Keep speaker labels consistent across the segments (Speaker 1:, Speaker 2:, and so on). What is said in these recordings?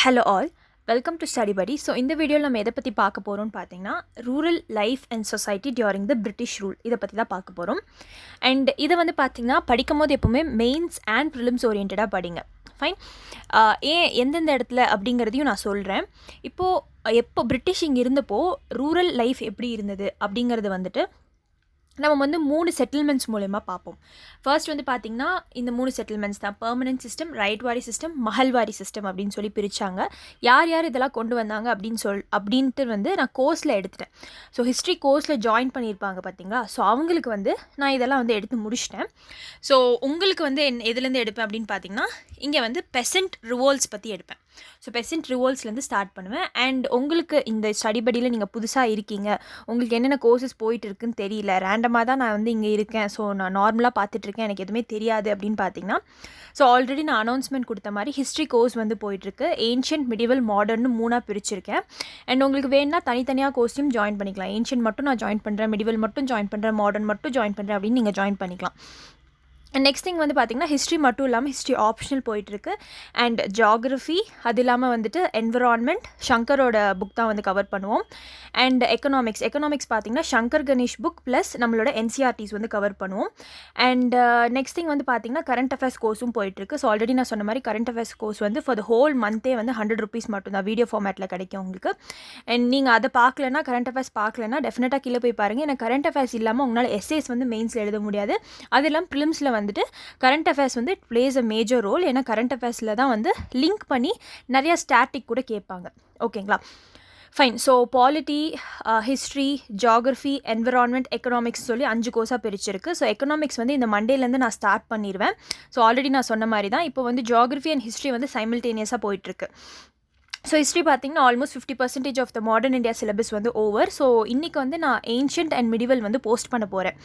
Speaker 1: Hello all, welcome to study படி. So இந்த வீடியோவில் நம்ம எதை பற்றி பார்க்க போகிறோம்னு பார்த்தீங்கன்னா, rural life and society during the British rule இதை பற்றி தான் பார்க்க போகிறோம். அண்ட் இதை வந்து பார்த்திங்கன்னா படிக்கும் போது எப்போவுமே மெயின்ஸ் அண்ட் ப்ரிலிம்ஸ் ஓரியன்டாக படிங்க. ஃபைன். ஏன் எந்தெந்த இடத்துல அப்படிங்கிறதையும் நான் சொல்கிறேன். எப்போ பிரிட்டிஷ் இங்கே இருந்தப்போ ரூரல் லைஃப் எப்படி இருந்தது அப்படிங்கிறது வந்துட்டு நம்ம வந்து 3 செட்டில்மெண்ட்ஸ் மூலயமா பார்ப்போம். ஃபர்ஸ்ட் வந்து பார்த்திங்கன்னா இந்த 3 செட்டில்மெண்ட்ஸ் தான் permanent system, ரைட்வாரி system, Mahalwari system அப்படின்னு சொல்லி பிரித்தாங்க. யார் இதெல்லாம் கொண்டு வந்தாங்க அப்படின்ட்டு வந்து நான் கோர்ஸில் எடுத்துட்டேன். ஸோ ஹிஸ்ட்ரி கோர்ஸில் ஜாயின் பண்ணியிருப்பாங்க பார்த்தீங்களா. ஸோ அவங்களுக்கு வந்து நான் இதெல்லாம் வந்து எடுத்து முடிச்சிட்டேன். ஸோ உங்களுக்கு வந்து எதுலேருந்து எடுப்பேன் அப்படின்னு பார்த்தீங்கன்னா, இங்கே வந்து பெசன்ட் ரிவோல்ட்ஸ் பற்றி எடுப்பேன். ஸோ பெசன்ட் ரிவோல்ட்ஸ்லேருந்து ஸ்டார்ட் பண்ணுவேன். அண்ட் உங்களுக்கு இந்த ஸ்டடி படியில் நீங்கள் புதுசாக இருக்கீங்க, உங்களுக்கு என்னென்ன கோர்சஸ் போயிட்டு இருக்குன்னு தெரியல, ரேண்டமாக தான் நான் வந்து இங்கே இருக்கேன், ஸோ நான் நார்மலாக பார்த்துட்ருக்கேன், எனக்கு எதுவுமே தெரியாது அப்படின்னு பார்த்தீங்கன்னா, ஸோ ஆல்ரெடி நான் அனௌன்ஸ்மெண்ட் கொடுத்த மாதிரி ஹிஸ்ட்ரி கோர்ஸ் வந்து போயிட்டுருக்கு. ஏன்ஷியன்ட், மிடிவல், மாடர்னு 3ஆக பிரிச்சிருக்கேன். அண்ட் உங்களுக்கு வேணுன்னா தனித்தனியாக கோர்ஸையும் ஜாயின் பண்ணிக்கலாம். ஏன்ஷியன்ட் மட்டும் நான் ஜாயின் பண்ணுறேன், மிடிவல் மட்டும் ஜாயின் பண்ணுறேன், மாடர்ன் மட்டும் ஜாயின் பண்ணுறேன் அப்படின்னு நீங்கள் ஜாயின் பண்ணிக்கலாம். அண்ட் நெக்ஸ்ட் திங் வந்து பார்த்திங்கன்னா, ஹிஸ்ட்ரி மட்டும் இல்லாமல் ஹிஸ்ட்ரி ஆப்ஷனல் போயிட்டுருக்கு. அண்ட் ஜாகிரஃபி, அது இல்லாமல் வந்துட்டு என்விரான்மெண்ட், ஷங்கரோட புக் தான் வந்து கவர் பண்ணுவோம். அண்ட் எக்கனாமிக்ஸ் பார்த்திங்கன்னா ஷங்கர் கணேஷ் புக் ப்ளஸ் நம்மளோட என்சிஆர்டிஸ் வந்து கவர் பண்ணுவோம். அண்ட் நெக்ஸ்ட் திங் வந்து பார்த்திங்கன்னா கரண்ட் அஃபேர்ஸ் கோர்ஸும் போயிட்டுருக்கு. ஸோ ஆல்ரெடி நான் சொன்ன மாதிரி கரண்ட் அஃபேர்ஸ் கோர்ஸ் வந்து ஃபார் த ஹோல் மந்த்தே வந்து 100 rupees மட்டும் தான் வீடியோ ஃபார்மேட்டில் கிடைக்கும் உங்களுக்கு. அண்ட் நீங்கள் அதை பார்க்கலன்னா, கரண்ட் அஃபேர்ஸ் பார்க்கலன்னா டெஃபினட்டாக கீழே போய் பாருங்கள். ஏன்னா கரண்ட் அஃபேர்ஸ் இல்லாமல் உங்களால் எஸ்ஏஸ் வந்து மெயின்ஸில் எழுத முடியாது. அது இல்லாமல் ப்ரிலிம்ஸில் வந்துட்டு கரண்ட் அஃபேர்ஸ் வந்து it plays a major role. ஏன்னா கரண்ட் அஃபேர்ஸில் தான் வந்து லிங்க் பண்ணி நிறையா ஸ்டாட்டிக் கூட கேட்பாங்க. ஓகேங்களா, fine. So polity, history, geography, environment, economics சொல்லி 5 கோர்ஸாக பிரிச்சிருக்கு. ஸோ எக்கனாமிக்ஸ் வந்து இந்த மண்டேலேருந்து நான் ஸ்டார்ட் பண்ணிடுவேன். ஸோ ஆல்ரெடி நான் சொன்ன மாதிரி தான் இப்போ வந்து ஜாகிரஃபி அண்ட் ஹிஸ்ட்ரி வந்து சைமல்டேனியஸாக போயிட்டுருக்கு. ஸோ ஹிஸ்ட்ரி பார்த்திங்கன்னா almost 50% of the modern India syllabus வந்து ஓவர். ஸோ இன்றைக்கி வந்து நான் ஏன்ஷியன்ட் அண்ட் மிடிவல் வந்து போஸ்ட் பண்ண போகிறேன்.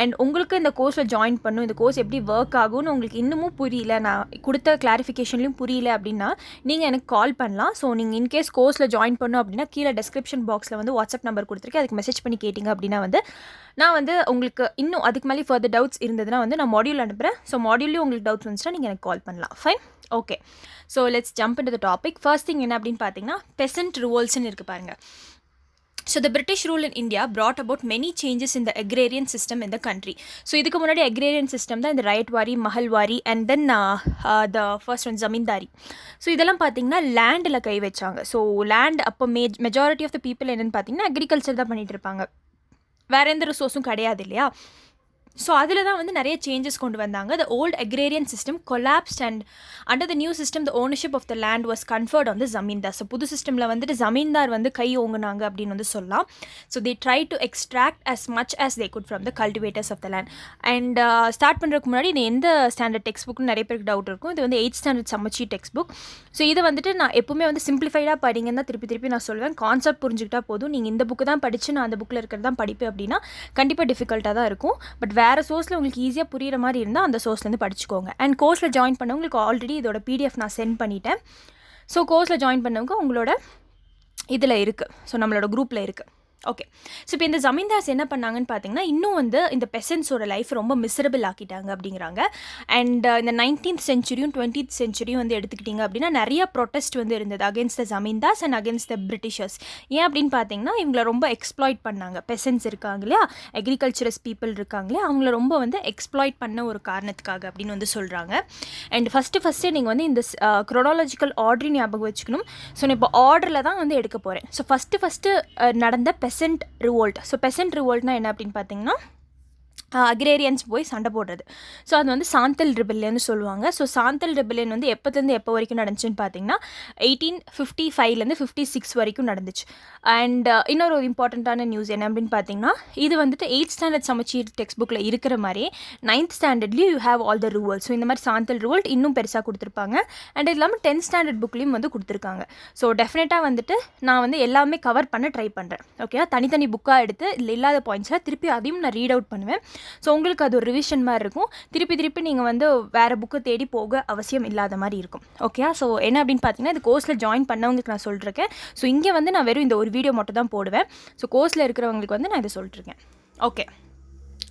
Speaker 1: அண்ட் உங்களுக்கு இந்த கோர்ஸில் ஜாயின் பண்ணும், இந்த கோர்ஸ் எப்படி ஒர்க் ஆகும்னு உங்களுக்கு இன்னமும் புரியல, நான் கொடுத்த கிளாரிஃபிகேஷன்லையும் புரியல அப்படின்னா நீங்கள் எனக்கு கால் பண்ணலாம். ஸோ நீங்கள் இன்கேஸ் கோர்ஸில் ஜாயின் பண்ணும் அப்படின்னா கீழே டிஸ்கிரிப்ஷன் பாக்ஸில் வந்து வாட்ஸ்அப் நம்பர் கொடுத்துருக்கேன், அதுக்கு மெசேஜ் பண்ணி கேட்டிங்க அப்படின்னா வந்து நான் வந்து உங்களுக்கு இன்னும் அதுக்கு மேலே ஃபர்தர் டவுட்ஸ் இருந்ததுன்னா வந்து நான் மாடியூல் அனுப்புகிறேன். ஸோ மாடியூல்லையும் உங்களுக்கு டவுட்ஸ் வந்துச்சுன்னா நீங்கள் எனக்கு கால் பண்ணலாம். Fine, okay. So let's jump into the topic. First thing என்ன அப்படின்னு பார்த்தீங்கன்னா, பெசன்ட் ரிவோல்ட்ஸ்னு இருக்குது பாருங்கள். So the British rule in India brought about many changes in the agrarian system in the country. So இதுக்கு முன்னாடி agrarian system தான் இந்த ரைட்வாரி, Mahalwari and then the first one zamindari. So இதெல்லாம் பார்த்தீங்கன்னா லேண்டில் கை வச்சாங்க. ஸோ லேண்ட் அப்போ மெஜாரிட்டி ஆஃப் த பீப்புள் என்னென்னு பார்த்தீங்கன்னா அக்ரிகல்ச்சர் தான் பண்ணிகிட்டு இருப்பாங்க, வேறு எந்த ரிசோர்ஸும் கிடையாது இல்லையா. ஸோ அதில் தான் வந்து நிறைய சேஞ்சஸ் கொண்டு வந்தாங்க. The old agrarian system collapsed and under the new system the ownership of the land was conferred on the zamindar. So புது சிஸ்டமில் வந்துட்டு ஜமீன்தார் வந்து கை ஓங்குனாங்க அப்படின்னு வந்து சொல்லலாம். So they try to extract as much as they could from the cultivators of the land. And start பண்ணுறதுக்கு முன்னாடி இது எந்த ஸ்டாண்டர்ட் டெக்ஸ்ட் புக்னு நிறைய பேருக்கு டவுட் இருக்கும். இது வந்து 8th ஸ்டாண்டர்ட் சம்மச்சி டெக்ஸ்ட் புக். ஸோ இதை வந்துட்டு நான் எப்பவுமே வந்து சிம்பிளிஃபைடாக படிங்கன்னு தான் திருப்பி நான் சொல்லுவேன். கான்செப்ட் புரிஞ்சுக்கிட்டா போதும். நீங்கள் இந்த புக்கு தான் படித்து நான் அந்த புக்கில் இருக்கிறது தான் படிப்பேன் அப்படின்னா கண்டிப்பாக டிஃபிகல்ட்டாக தான் இருக்கும். பட் வேறு சோர்ஸில் உங்களுக்கு ஈஸியாக புரிகிற மாதிரி இருந்தால் அந்த சோர்ஸ்லேருந்து படிச்சுக்கோங்க. அண்ட் கோர்ஸில் ஜாயின் பண்ணவங்களுக்கு ஆல்ரெடி இதோட PDF நான் சென்ட் பண்ணிட்டேன். ஸோ கோர்ஸில் ஜாயின் பண்ணவங்க உங்களோட இதில் இருக்குது, ஸோ நம்மளோட குரூப்பில் இருக்குது. ஓகே. ஸோ இப்போ இந்த ஜமீன்தார்ஸ் என்ன பண்ணாங்கன்னு பார்த்தீங்கன்னா, இன்னும் வந்து இந்த பெசன்ஸோட லைஃப் ரொம்ப மிசரபிள் ஆக்கிட்டாங்க அப்படிங்கிறாங்க. அண்ட் இந்த 19th சென்ச்சுரியும் 20th சென்ச்சுரியும் வந்து எடுத்துக்கிட்டிங்க அப்படின்னா நிறைய ப்ரொட்டஸ்ட் வந்து இருந்தது against the zamindars and against the Britishers. ஏன் அப்படின்னு பார்த்தீங்கன்னா இவங்களை ரொம்ப எக்ஸ்ப்ளாய்ட் பண்ணாங்க. பெசன்ஸ் இருக்காங்க இல்லையா, அக்ரிகல்ச்சரஸ் பீப்புள் இருக்காங்க இல்லையா, அவங்கள ரொம்ப வந்து எக்ஸ்ப்ளாய்ட் பண்ண ஒரு காரணத்துக்காக அப்படின்னு வந்து சொல்கிறாங்க. அண்ட் ஃபஸ்ட்டு நீங்கள் வந்து இந்த க்ரோனாலஜிக்கல் ஆர்டர் ஞாபகம் வச்சுக்கணும். ஸோ நான் இப்போ ஆர்டரில் தான் வந்து எடுக்க போகிறேன். ஸோ ஃபஸ்ட்டு நடந்த பெசன்ட் ரிவோல்ட். ஸோ பெசன்ட் ரிவோல்ட்னா என்ன அப்படின்னு பார்த்தீங்கன்னா அக்ரேரியன்ஸ் போய் சண்டை போடுறது. ஸோ அது வந்து சாந்தல் ரிபெல்லியன்னு சொல்லுவாங்க. ஸோ சாந்தல் ரிபெல்லியன் வந்து எப்போலேருந்து எப்போ வரைக்கும் நடந்துச்சுன்னு பார்த்தீங்கன்னா 1855லேருந்து 56 வரைக்கும் நடந்துச்சு. அண்ட் இன்னொரு இம்பார்ட்டண்ட்டான நியூஸ் என்ன அப்படின்னு பார்த்தீங்கன்னா, இது வந்துட்டு 8th ஸ்டாண்டர்ட் சமச்சீர் டெக்ஸ்ட் புக்கில் இருக்கிற மாதிரியே 9th ஸ்டாண்டர்ட்லேயும் you have all the revolt. So இந்த மாதிரி சாந்தல் ரிவோல்ட் இன்னும் பெருசாக கொடுத்துருப்பாங்க. அண்ட் இது இல்லாமல் 10th ஸ்டாண்டர்ட் புக்லேயும் வந்து கொடுத்துருக்காங்க. ஸோ டெஃபினட்டாக வந்துட்டு நான் வந்து எல்லாமே கவர் பண்ண ட்ரை பண்ணுறேன். ஓகே, தனித்தனி புக்காக எடுத்து இதில் இல்லாத பாயிண்ட்ஸில் திருப்பி அதையும் நான் ரீட் அவுட் பண்ணுவேன். ஸோ உங்களுக்கு அது ஒரு ரிவிஷன் மாதிரி இருக்கும். திருப்பி நீங்கள் வந்து வேறு புக்கு தேடி போக அவசியம் இல்லாத மாதிரி இருக்கும். ஓகே, ஸோ என்ன அப்படின்னு பார்த்தீங்கன்னா இது கோர்ஸில் ஜாயின் பண்ணவங்களுக்கு நான் சொல்லிருக்கேன். ஸோ இங்கே வந்து நான் வெறும் இந்த ஒரு வீடியோ மட்டும் தான் போடுவேன். ஸோ கோர்ஸில் இருக்கிறவங்களுக்கு வந்து நான் இதை சொல்லிட்டுருக்கேன். ஓகே,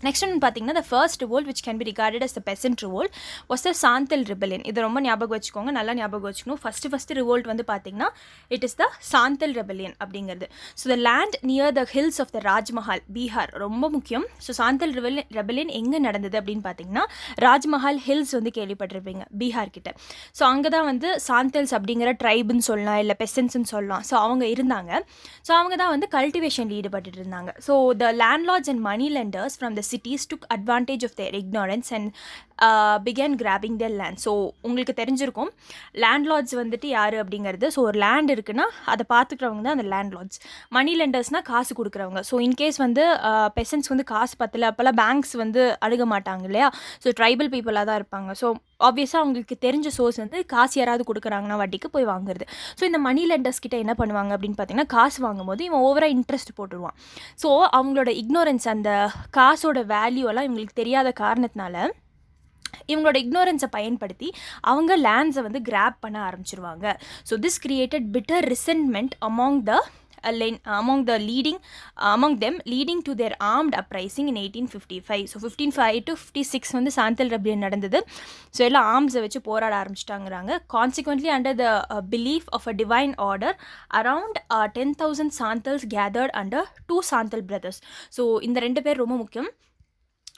Speaker 1: நெக்ஸ்ட் ஒன்று பார்த்தீங்கன்னா the first revolt which can be regarded as the peasant revolt was the Santhal rebellion. இது ரொம்ப ஞாபகம் வச்சுக்கோங்க, நல்லா ஞாபகம் வச்சுக்கணும். ஃபஸ்ட்டு ரிவோல்ட் வந்து பார்த்தீங்கன்னா it is the Santhal rebellion அப்படிங்கிறது. So the land near the hills of the Rajmahal, Bihar, ரொம்ப முக்கியம். ஸோ சாந்தல் rebellion எங்கே நடந்தது அப்படின்னு பார்த்தீங்கன்னா ராஜ்மஹால் ஹில்ஸ் வந்து கேள்விப்பட்டிருப்பீங்க பீகார் கிட்ட. ஸோ அங்கே தான் வந்து சாந்தல்ஸ் அப்படிங்கிற ட்ரைபுன்னு சொல்லலாம், இல்லை பெசன்ஸ்ன்னு சொல்லலாம். ஸோ அவங்க இருந்தாங்க. ஸோ அவங்க தான் வந்து கல்டிவேஷனில் ஈடுபட்டு இருந்தாங்க. So the landlords and money lenders from the cities took advantage of their ignorance and began grabbing their land. So உங்களுக்கு தெரிஞ்சிருக்கும் லேண்ட்லார்ட்ஸ் வந்துட்டு யார் அப்படிங்கிறது. ஸோ ஒரு லேண்ட் இருக்குன்னா அதை பார்த்துக்கிறவங்க தான் அந்த லேண்ட்லார்ட்ஸ். மணி லெண்டர்ஸ்னால் காசு கொடுக்குறவங்க. ஸோ இன்கேஸ் வந்து பெசன்ஸ் வந்து காசு பத்தலை, அப்போல்லாம் பேங்க்ஸ் வந்து அணுக மாட்டாங்க இல்லையா. ஸோ ட்ரைபல் பீப்புளாக தான் இருப்பாங்க. ஸோ ஆப்வியஸாக அவங்களுக்கு தெரிஞ்ச சோர்ஸ் வந்து காசு யாராவது கொடுக்குறாங்கன்னா வட்டிக்கு போய் வாங்குறது. ஸோ இந்த மணி லெண்டர்ஸ் கிட்ட என்ன பண்ணுவாங்க அப்படின்னு பார்த்தீங்கன்னா காசு வாங்கும்போது இவன் ஓவராக இன்ட்ரெஸ்ட் போட்டுருவான். ஸோ அவங்களோட இக்னோரன்ஸ், அந்த காசோட வேல்யூலாம் இவங்களுக்கு தெரியாத காரணத்தினால இவங்களோட இக்னோரன்ஸை பயன்படுத்தி அவங்க லேண்ட்ஸை வந்து கிராப் பண்ண ஆரம்பிச்சிருவாங்க. So this created bitter resentment among them leading to their armed uprising in 1855. So 1555 to 56 வந்து சாந்தல் rebellion நடந்தது. ஸோ எல்லாம் ஆர்ம்ஸை வச்சு போராட ஆரம்பிச்சிட்டாங்கிறாங்க. Consequently under the belief of a divine order around 10,000 Santhals gathered under 2 Santhal brothers. So இந்த 2 பேர் ரொம்ப முக்கியம்.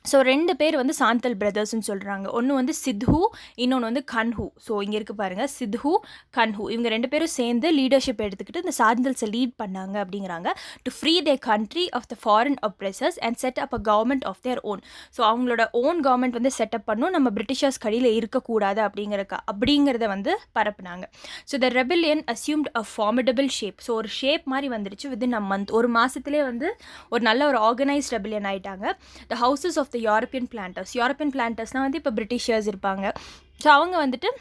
Speaker 1: ஸோ 2 பேர் வந்து சாந்தல் பிரதர்ஸ்ன்னு சொல்கிறாங்க. ஒன்று வந்து சித்ஹூ, இன்னொன்று வந்து கன்ஹூ. ஸோ இங்கே இருக்குது பாருங்கள், சித்ஹூ, கன்ஹூ. இவங்க 2 பேரும் சேர்ந்து லீடர்ஷிப் எடுத்துக்கிட்டு இந்த சாந்தல்ஸை லீட் பண்ணாங்க அப்படிங்கிறாங்க. To free their country of the foreign oppressors and set up a government of their own. So அவங்களோட ஓன் கவர்மெண்ட் வந்து செட்டப் பண்ணும், நம்ம பிரிட்டிஷர்ஸ் கடியில் இருக்கக்கூடாது அப்படிங்கிறத வந்து பரப்புனாங்க. So the rebellion assumed a formidable shape. So ஒரு ஷேப் மாதிரி வந்துருச்சு வித்தின் அ மந்த். ஒரு மாதத்துலேயே வந்து ஒரு நல்ல ஒரு ஆர்கனைஸ்ட் ரெபெல்லியன் ஆகிட்டாங்க. The houses of the European planters வந்து இப்போ பிரிட்டிஷர்ஸ் இருப்பாங்க. ஸோ அவங்க வந்துட்டு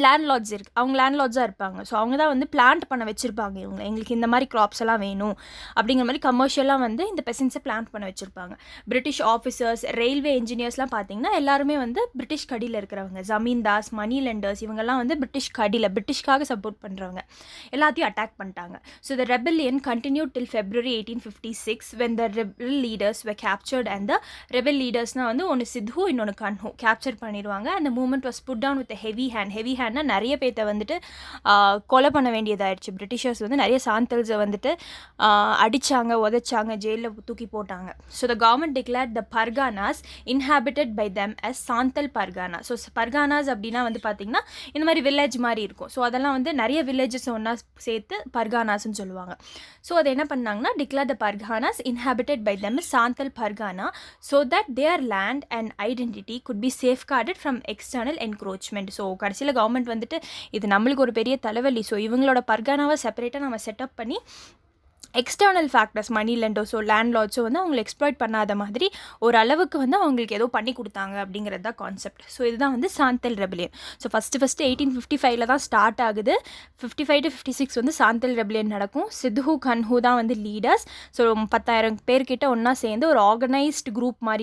Speaker 1: லேண்ட்லார்ட்ஸாக இருப்பாங்க. ஸோ அவங்க தான் வந்து பிளான்ட் பண்ண வச்சுருப்பாங்க. எங்களுக்கு இந்த மாதிரி க்ராப்ஸ் எல்லாம் வேணும் அப்படிங்கிற மாதிரி கமர்ஷியலாக வந்து இந்த பெசன்ஸை பிளான்ட் பண்ண வச்சுருப்பாங்க. பிரிட்டிஷ் ஆஃபீஸர்ஸ், ரயில்வே இன்ஜினியர்ஸ்லாம் பார்த்தீங்கன்னா எல்லாருமே வந்து பிரிட்டிஷ் கடியில் இருக்கிறவங்க. ஜமீன்தாஸ், மணி லெண்டர்ஸ், இவங்கெல்லாம் வந்து பிரிட்டிஷ்காக சப்போர்ட் பண்ணுறவங்க. எல்லாத்தையும் அட்டாக் பண்ணிட்டாங்க. So the rebellion continue till February 1856 when the rebel leaders were captured and the rebel leadersனால் வந்து ஒன்று சித்ஹூ, இன்னொன்று கன்ஹூ கேப்சர் பண்ணிடுவாங்க. அந்த movement was put down with heavy hand. நிறைய பேர்த்த வந்துட்டு கொலை பண்ண வேண்டியதாயிடுச்சு. பிரிட்டிஷர்ஸ் வந்து நிறைய சாந்தல்ஸை வந்துட்டு அடித்தாங்க, உதைச்சாங்க, ஜெயிலில் தூக்கி போட்டாங்க. So the government declared the parganas inhabited by them as Santhal pargana. So parganas அப்படின்னா வந்து பார்த்திங்கன்னா இந்த மாதிரி வில்லேஜ் மாதிரி இருக்கும். ஸோ அதெல்லாம் வந்து நிறைய வில்லேஜஸ் ஒன்றா சேர்த்து பர்கானாஸ்ன்னு சொல்லுவாங்க. ஸோ அதை என்ன பண்ணாங்கன்னா declare the parganas inhabited by them Santhal pargana so that their land and identity could be safeguarded from external encroachment. So கடைசியில் கவர்மெண்ட் வந்துட்டு இது நம்மளுக்கு ஒரு பெரிய தலைவலி. ஸோ இவங்களோட பர்கானாவை செப்பரேட்டாக நம்ம செட்டப் பண்ணி எக்ஸ்டர்னல் ஃபேக்டர்ஸ், மணி லெண்டர்ஸோ லேண்ட்லார்ட்ஸோ வந்து அவங்களை எக்ஸ்ப்ளாய்ட் பண்ணாத மாதிரி ஒரு அளவுக்கு வந்து அவங்களுக்கு ஏதோ பண்ணி கொடுத்தாங்க அப்படிங்கிறது தான் கான்செப்ட். ஸோ இதுதான் வந்து சாந்தல் ரெபெல்லியன். ஸோ ஃபஸ்ட்டு 1855 தான் ஸ்டார்ட் ஆகுது. 55 to 56 வந்து சாந்தல் ரெபெல்லியன் நடக்கும். சித்ஹூ, கன்ஹூ தான் வந்து லீடர்ஸ். ஸோ 10,000 பேர்கிட்ட ஒன்றா சேர்ந்து ஒரு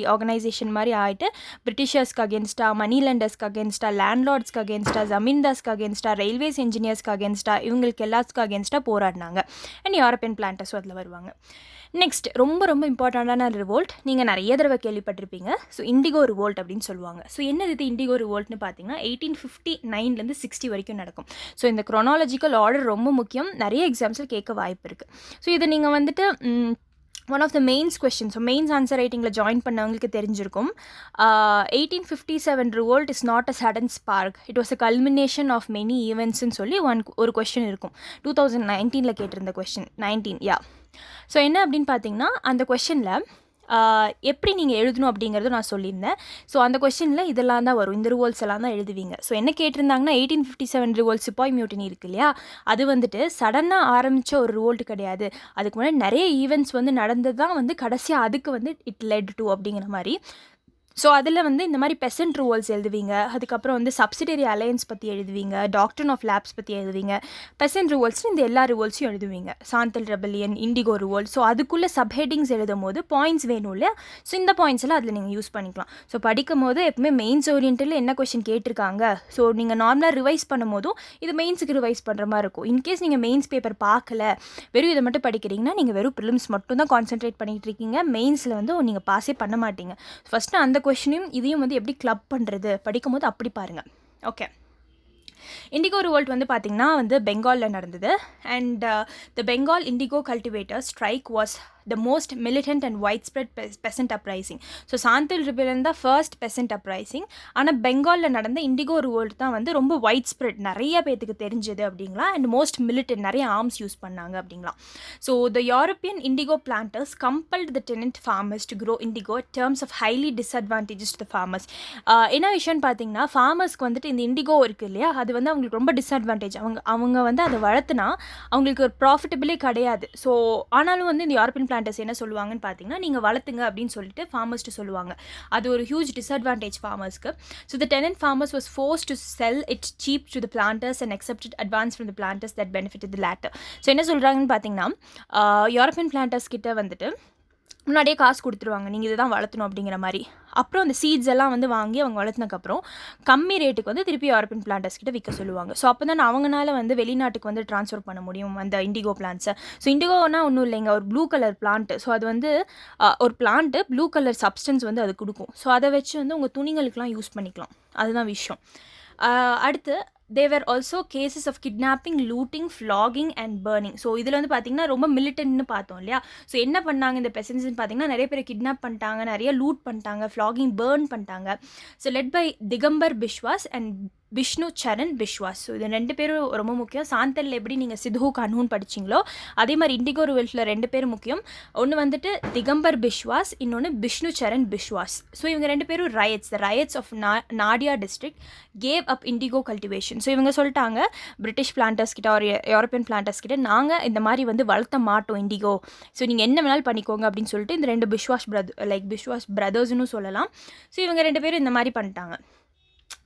Speaker 1: ஆர்கனைசேஷன் மாதிரி ஆகிட்டு பிரிட்டிஷர்ஸ்க்கு அகேன்ஸ்டாக, மணி லெண்டர்ஸ்க்கு அகேன்ஸ்டாக, லேண்ட்லார்ட்ஸ்க்கு அகேன்ஸ்டாக, ஜமீன்தாஸ்க்கு அகேன்ஸ்டாக, ரயில்வேஸ் இன்ஜினியர்ஸ்க்கு அகேன்ஸ்டாக, இவங்களுக்கு எல்லாத்துக்கும் அகேன்ஸ்டாக போராடினாங்க. அண்ட் யூரோப்பியன் பிளான்டர்ஸும் அதில் வருவாங்க. நெக்ஸ்ட் ரொம்ப இம்பார்ட்டண்ட்டான ரிவோல்ட் நீங்கள் நிறைய தடவை கேள்விப்பட்டிருப்பீங்க. ஸோ இண்டிகோ ரிவோல்ட் அப்படின்னு சொல்லுவாங்க. ஸோ என்னது இது இண்டிகோ ரிவோல்ட்னு பார்த்தீங்கன்னா 1859 60 வரைக்கும் நடக்கும். ஸோ இந்த குரோனாலஜிக்கல் ஆர்டர் ரொம்ப முக்கியம், நிறைய எக்ஸாம்ஸில் கேட்க வாய்ப்பு இருக்குது. ஸோ இதை நீங்கள் வந்துட்டு one of the mains question. So mains answer ரைட்டிங்கில் ஜாயின் பண்ணவங்களுக்கு தெரிஞ்சிருக்கும். 1857 revolt is not a sudden spark, it was a culmination of many ஈவெண்ட்ஸ்ன்னு சொல்லி ஒரு கொஸ்டின் இருக்கும். 2019 கேட்டிருந்த கொஸ்டின் 19. ஸோ என்ன அப்படின்னு பார்த்தீங்கன்னா அந்த கொஸ்டினில் எப்படி நீங்கள் எழுதணும் அப்படிங்கிறது நான் சொல்லியிருந்தேன். ஸோ அந்த கொஸ்டினில் இதெல்லாம் தான் வரும், இந்த ரிவோல்ட்ஸ் எல்லாம் தான் எழுதுவீங்க. ஸோ என்ன கேட்டிருந்தாங்கன்னா 1857 ரிவோல்ட் சிப்பாய் மியூட்டினி இருக்கு இல்லையா, அது வந்துட்டு சடனாக ஆரம்பித்த ஒரு ரிவோல்ட் கிடையாது. அதுக்கு முன்னாடி நிறைய ஈவெண்ட்ஸ் வந்து நடந்தது தான் வந்து கடைசியாக அதுக்கு வந்து இட் லெட் டு அப்படிங்கிற மாதிரி. ஸோ அதில் வந்து இந்த மாதிரி பெசன்ட் ரூவல்ஸ் எழுதுவீங்க. அதுக்கப்புறம் வந்து சப்சிடரி அலையன்ஸ் பற்றி எழுதுவீங்க, டாக்ட்ரின் ஆஃப் லேப்ஸ் பற்றி எழுதுவீங்க, பெசன்ட் ரூவல்ஸ் இந்த எல்லா ரூவல்ஸையும் எழுதுவீங்க. Santhal rebellion, indigo revolt. So அதுக்குள்ளே சப்ஹெட்டிங்ஸ் எழுதும் போது பாயிண்ட்ஸ் வேணும் இல்லையா? ஸோ இந்த பாயிண்ட்ஸ் எல்லாம் அதில் நீங்கள் யூஸ் பண்ணிக்கலாம். ஸோ படிக்கும் போது எப்பவுமே மெயின்ஸ் ஓரியன்டில் என்ன கொஸ்டின் கேட்டிருக்காங்க, ஸோ நீங்கள் நார்மலாக ரிவைஸ் பண்ணும் போதும் இது மெயின்ஸுக்கு ரிவைஸ் பண்ணுற மாதிரி இருக்கும். இன்கேஸ் நீங்கள் மெயின்ஸ் பேப்பர் பார்க்கல, வெறும் இதை மட்டும் படிக்கிறீங்கன்னா நீங்கள் வெறும் ப்ரிலிம்ஸ் மட்டும் தான் கான்சென்ட்ரேட் பண்ணிகிட்டு இருக்கீங்க. மெயின்ஸில் வந்து நீங்கள் பாஸே பண்ண மாட்டீங்க. ஃபஸ்ட்டு அந்த கொஷினையும் இதையும் வந்து எப்படி கிளப் பண்ணுறது படிக்கும் போது அப்படி பாருங்கள். ஓகே, இண்டிகோ ரிவோல்ட் வந்து பார்த்திங்கன்னா வந்து பெங்காலில் நடந்தது. And the Bengal indigo cultivator strike was the most militant and widespread peasant uprising. So Santhal rebellion தான் ஃபர்ஸ்ட் பெசன்ட் அப்ரைசிங். ஆனால் பெங்காலில் நடந்த இண்டிகோ ரிவோல்ட் தான் வந்து ரொம்ப வைட் ஸ்ப்ரெட், நிறைய பேத்துக்கு தெரிஞ்சது அப்படிங்களா. அண்ட் மோஸ்ட் மிலிட்டன்ட், நிறைய ஆர்ம்ஸ் யூஸ் பண்ணாங்க அப்படிங்களா. So the European indigo planters compelled the tenant farmers to grow indigo terms of highly disadvantages to farmers. என்ன விஷயம்னு பார்த்தீங்கன்னா, ஃபார்மர்ஸ்க்கு வந்துட்டு இந்த இண்டிகோ இருக்குது இல்லையா, அது வந்து அவங்களுக்கு ரொம்ப டிஸ்அட்வான்டேஜ். அவங்க வந்து அதை வளர்த்துனா அவங்களுக்கு ஒரு ப்ராஃபிட்டபிளே கிடையாது. ஸோ ஆனாலும் வந்து இந்த யூரோப்பியன் பிளான்டர்ஸ் என்ன சொல்லுவாங்கன்னு பார்த்தீங்கன்னா, நீங்கள் வளர்த்துங்க அப்படின்னு சொல்லிட்டு ஃபார்மர்ஸ்ட்டு சொல்லுவாங்க. அது ஒரு ஹியூஜ் டிஸ்அட்வான்டேஜ் ஃபார்மர்ஸ்க்கு. So the tenant farmers was forced to sell it cheap to the planters and accepted advance from the planters that benefited the latter. So என்ன சொல்கிறாங்கன்னு பார்த்தீங்கன்னா, யூரோப்பியன் பிளான்டர்ஸ் கிட்ட வந்துட்டு முன்னாடியே காசு கொடுத்துருவாங்க, நீங்கள் இதை தான் வளர்த்தணும் அப்படிங்கிற மாதிரி. அப்புறம் அந்த சீட்ஸ் எல்லாம் வந்து வாங்கி அவங்க வளர்த்துனதுக்கப்புறம் கம்மி ரேட்டுக்கு வந்து திருப்பி யூரோப்பியன் பிளான்டர்ஸ் கிட்ட விற்க சொல்லுவாங்க. ஸோ அப்போ தான் அவங்களால வந்து வெளிநாட்டுக்கு வந்து ட்ரான்ஸ்ஃபர் பண்ண முடியும் அந்த இண்டிகோ பிளான்ட்ஸை. ஸோ இண்டிகோனா ஒன்றும் இல்லைங்க, ஒரு ப்ளூ கலர் பிளான்ட்டு. ஸோ அது வந்து ஒரு பிளான்ட்டு ப்ளூ கலர் சப்ஸ்டன்ஸ் வந்து அது கொடுக்கும். ஸோ அதை வச்சு வந்து உங்கள் துணிகளுக்கெலாம் யூஸ் பண்ணிக்கலாம். அதுதான் விஷயம். அடுத்து there were also cases of kidnapping, looting, flogging and burning. So இதில் வந்து பார்த்திங்கன்னா ரொம்ப மிலிட்டன்ட்னு பார்த்தோம் இல்லையா. ஸோ என்ன பண்ணாங்க இந்த பெசன்ட்ஸ்னு பார்த்திங்கன்னா, நிறைய பேர் கிட்னாப் பண்ணிட்டாங்க, நிறைய லூட் பண்ணிட்டாங்க, ஃப்ளாகிங், பர்ன் பண்ணிட்டாங்க. So led by Digambar Biswas and Vishnu Charan Biswas. So இது ரெண்டு பேரும் ரொம்ப முக்கியம். சாந்தலில் எப்படி நீங்கள் சித்து கன்ஹூன் படிச்சிங்களோ அதே மாதிரி இண்டிகோ ரிவல்ட்டில் ரெண்டு பேரும் முக்கியம். ஒன்று வந்துட்டு திகம்பர் பிஸ்வாஸ், இன்னொன்று விஷ்ணு சரண் பிஸ்வாஸ். ஸோ இவங்க ரெண்டு பேரும் the ryots of Nadia district gave up indigo cultivation. So இவங்க சொல்லிட்டாங்க பிரிட்டிஷ் பிளான்டர்ஸ் கிட்ட ஒரு யூரோப்பியன் பிளான்டர்ஸ் கிட்ட, நாங்கள் இந்த மாதிரி வந்து வளர்த்த மாட்டோம் இண்டிகோ, ஸோ நீங்கள் என்ன வேணாலும் பண்ணிக்கோங்க அப்படின்னு சொல்லிட்டு இந்த ரெண்டு பிஸ்வாஸ் பிரதர்ஸ்னு சொல்லலாம். ஸோ இவங்க ரெண்டு பேரும் இந்த மாதிரி பண்ணிட்டாங்க.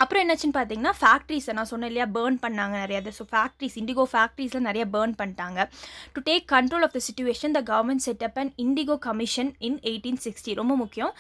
Speaker 1: அப்புறம் என்னாச்சுன்னு பார்த்தீங்கன்னா, ஃபேக்ட்ரிஸை நான் சொன்னேன் இல்லையா, பேர்ன் பண்ணாங்க நிறையா. ஸோ ஃபேக்ட்ரிஸ், இண்டிகோ ஃபேக்ட்ரிஸில் நிறைய பேர்ன் பண்ணிட்டாங்க. To take control of the situation the government setup and indigo commission in 1860. ரொம்ப முக்கியம்.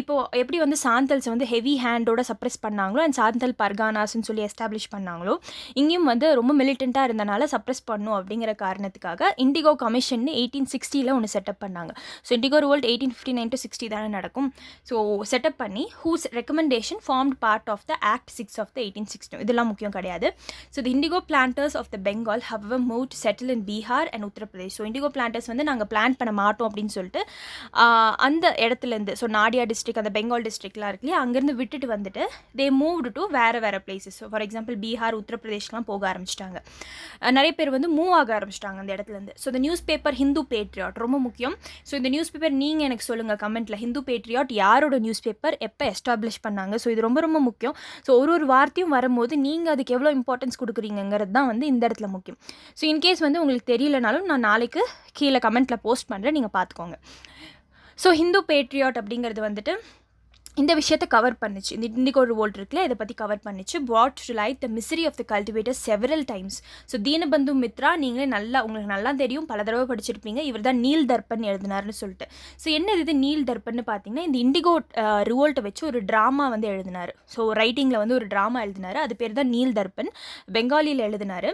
Speaker 1: இப்போது எப்படி வந்து சாந்தல்ஸை வந்து ஹெவி ஹேண்டோட சப்ரெஸ் பண்ணாங்களோ அண்ட் சாந்தல் பர்கானாஸ்ன்னு சொல்லி எஸ்டாப்ளிஷ் பண்ணாங்களோ, இங்கேயும் வந்து ரொம்ப மிலிட்டண்ட்டாக இருந்தனால சப்ரெஸ் பண்ணும் அப்படிங்கிற காரணத்துக்காக இண்டிகோ கமிஷன் 1860 ஒன்று செட்டப் பண்ணாங்க. ஸோ இண்டிகோ ரிவோல்ட் 1859 to 60 தானே நடக்கும். ஸோ செட்டப் பண்ணி whose recommendation formed part of the Act 6 of the 1860. இதெல்லாம் முக்கியம் கிடையாது. So the indigo planters of the Bengal have move to settle in Bihar and Uttar Pradesh. So indigo planters வந்து நாங்கள் plan பண்ண மாட்டோம் அப்படின்னு சொல்லிட்டு அந்த இடத்துலேருந்து, ஸோ நாடியா டிஸ்ட்ரிக்ட், அந்த பெங்கால் டிஸ்ட்ரிக்ட்லாம் இருக்கு இல்லையா, அங்கேருந்து விட்டுட்டு வந்துட்டு தே மூவ்டு டு வேறு places. So for example Bihar, உத்தரப்பிரதேஷ்லாம் போக ஆரம்பிச்சிட்டாங்க. நிறைய பேர் வந்து மூவ் ஆக ஆரம்பிச்சிட்டாங்க அந்த இடத்துலேருந்து. ஸோ இந்த நியூஸ் பேப்பர் ஹிந்து பேட்ரியாட் ரொம்ப முக்கியம். ஸோ இந்த நியூஸ் பேப்பர் நீங்கள் எனக்கு சொல்லுங்கள் கமெண்ட்டில், ஹிந்து பேட்ரியாட் யாரோட நியூஸ் பேப்பர், எப்போ எஸ்டாப்ளிஷ் பண்ணாங்க. ஸோ இது ரொம்ப ரொம்ப முக்கியம். ஸோ ஒரு வார்த்தையும் வரும்போது நீங்கள் அதுக்கு எவ்வளோ இம்பார்ட்டன்ஸ் கொடுக்குறீங்கிறது தான் வந்து இந்த இடத்துல முக்கியம். ஸோ இன்கேஸ் வந்து உங்களுக்கு தெரியலனாலும் நான் நாளைக்கு கீழே கமெண்ட்டில் போஸ்ட் பண்ணுறேன், நீங்கள் பார்த்துக்கோங்க. ஸோ ஹிந்து பேட்ரியாட் அப்படிங்கிறது வந்துட்டு இந்த விஷயத்தை கவர் பண்ணிச்சு. இந்த இண்டிகோ ரிவோல்ட் இருக்குல்ல, இதை பற்றி கவர் பண்ணிச்சு. brought to light the misery of the cultivators several times. So Dinabandhu Mitra நீங்களே உங்களுக்கு நல்லா தெரியும், பல தடவை படிச்சிருப்பீங்க. இவர் தான் நீல் தர்பன் எழுதினார்னு சொல்லிட்டு. ஸோ என்ன இது நீல் தர்பன்னு பார்த்தீங்கன்னா, இந்த இண்டிகோ ரிவோல்ட்டை வச்சு ஒரு ட்ராமா வந்து எழுதினார். ஸோ ரைட்டிங்கில் வந்து ஒரு ட்ராமா எழுதினார், அது பேர் தான் நீல் தர்பன், பெங்காலியில் எழுதினார்.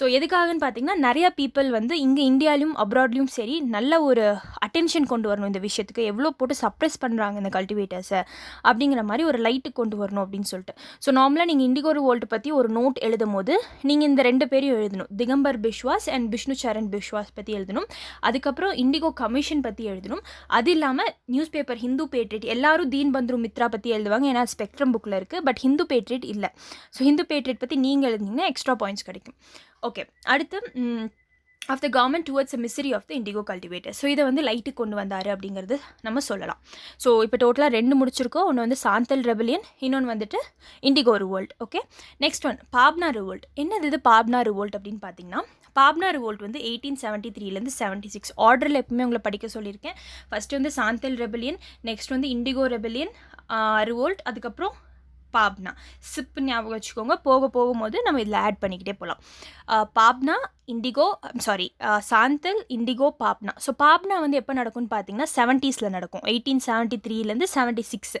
Speaker 1: ஸோ எதுக்காகன்னு பார்த்தீங்கன்னா, நிறையா பீப்புள் வந்து இங்கே இந்தியாலையும் அப்ராட்லேயும் சரி நல்ல ஒரு அட்டென்ஷன் கொண்டு வரணும் இந்த விஷயத்துக்கு, எவ்வளோ போட்டு சப்ரெஸ் பண்ணுறாங்க இந்த கல்டிவேட்டர்ஸை அப்படிங்கிற மாதிரி ஒரு லைட்டு கொண்டு வரணும் அப்படின்னு சொல்லிட்டு. ஸோ நார்மலாக நீங்கள் இண்டிகோ ரிவோல்ட் பற்றி ஒரு நோட் எழுதும் போது நீங்கள் இந்த ரெண்டு பேரையும் எழுதணும், திகம்பர் பிஸ்வாஸ் அண்ட் விஷ்ணு சரண் பிஸ்வாஸ் பற்றி எழுதணும். அதுக்கப்புறம் இண்டிகோ கமிஷன் பற்றி எழுதணும். அது இல்லாமல் நியூஸ் பேப்பர் ஹிந்து பேட்ரியட், எல்லாரும் தீன்பந்து மித்ரா பற்றி எழுதுவாங்க, ஏன்னா ஸ்பெக்ட்ரம் புக்கில் இருக்குது. பட் ஹிந்து பேட்ரியட் இல்லை. ஸோ ஹிந்து பேட்ரியட் பற்றி நீங்கள் எழுதிங்கன்னா எக்ஸ்ட்ரா பாயிண்ட்ஸ் கிடைக்கும். ஓகே, அடுத்து of the government towards misery of the indigo cultivator. So இதை வந்து லைட்டுக்கு கொண்டு வந்தார் அப்படிங்கிறது நம்ம சொல்லலாம். ஸோ இப்போ டோட்டலாக 2 முடிச்சிருக்கோம். ஒன்று வந்து சாந்தல் ரெபலியன், இன்னொன்று வந்துட்டு indigo revolt. Okay, next one Pabna revolt. என்னது இது பாப்னா ரிவோல்ட் அப்படின்னு பார்த்தீங்கன்னா, பாப்னா ரிவோல்ட் வந்து 1873 76 ஆர்டரில் எப்பவுமே உங்களை படிக்க சொல்லியிருக்கேன். ஃபஸ்ட்டு வந்து சாந்தல் ரெபலியன், நெக்ஸ்ட் வந்து இண்டிகோ ரெபலியன், ரிவோல்ட், அதுக்கப்புறம் பாப்னா. சிப்பு ஞாபகம் வச்சுக்கோங்க. போக போகும்போது நம்ம இதில் ஆட் பண்ணிக்கிட்டே போகலாம். Pabna, indigo, sorry, Santhal, indigo, Pabna. So Pabna வந்து எப்போ நடக்கும்னு பார்த்தீங்கன்னா 70s நடக்கும். 1873 76.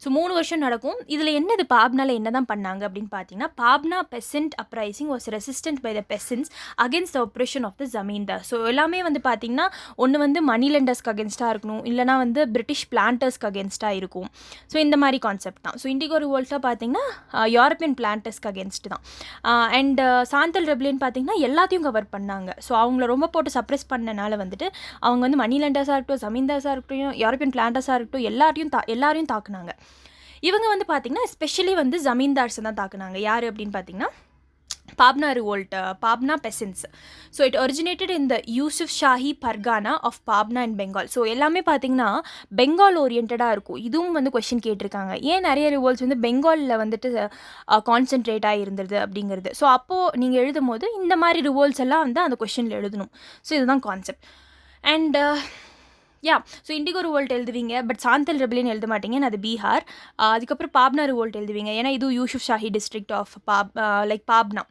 Speaker 1: ஸோ 3 வருஷம் நடக்கும். இதில் என்னது பாப்னால என்ன தான் பண்ணாங்க அப்படின்னு பார்த்தீங்கன்னா, Pabna peasant uprising was resistant by the peasants against the oppression of the zamindar. So எல்லாமே வந்து பார்த்தீங்கன்னா ஒன்று வந்து மணி லெண்டர்ஸ்க்கு அகேன்ஸ்டாக இருக்கணும், இல்லைனா வந்து பிரிட்டிஷ் பிளான்டர்ஸ்க்கு அகேன்ஸ்டாக இருக்கும். ஸோ இந்த மாதிரி கான்செப்ட் தான். ஸோ இண்டிகோ ரிவோல்ட்ஸாக பார்த்தீங்கன்னா யூரோப்பியன் பிளான்டர்ஸ்க்கு அகேன்ஸ்ட் தான். அண்ட் சாந்தல் ரெப்லியன் பார்த்தீங்கன்னா எல்லாத்தையும் கவர் பண்ணாங்க. ஸோ அவங்கள ரொம்ப போட்டு சப்ரெஸ் பண்ணனால வந்துட்டு அவங்க வந்து மணி லெண்டர்ஸாக இருக்கட்டும், ஜமீன்தார்ஸாக இருக்கட்டும், யூரோப்பியன் பிளான்டர்ஸாக இருக்கட்டும், எல்லாரையும் தாக்குனாங்க. இவங்க வந்து பார்த்தீங்கன்னா எஸ்பெஷலி வந்து ஜமீன்தார்ஸை தான் தாக்குனாங்க. யார் அப்படின்னு பார்த்தீங்கன்னா Pabna revolt, Pabna peasants. So it originated in the Yusuf Shahi pargana of Pabna and Bengal. So எல்லாமே பார்த்தீங்கன்னா பெங்கால் ஓரியன்டாக இருக்கும். இதுவும் வந்து கொஷின் கேட்டிருக்காங்க, ஏன் நிறைய ரிவோல்ட்ஸ் வந்து பெங்காலில் வந்துட்டு கான்சென்ட்ரேட்டாக இருந்தது அப்படிங்கிறது. ஸோ அப்போது நீங்கள் எழுதும் போது இந்த மாதிரி ரிவோல்ட்ஸ் எல்லாம் வந்து அந்த கொஷினில் எழுதணும். ஸோ இதுதான் concept. And so indigo revolt எழுதுவீங்க, பட் சாந்தல் ரெபிலியன் எழுத மாட்டீங்க, அது பீகார். அதுக்கப்புறம் பாப்னா ரிவோல்ட் எழுதுவீங்க, ஏன்னா இது யூசுஃப் ஷாஹி டிஸ்ட்ரிக்ட் ஆஃப் பாப்னா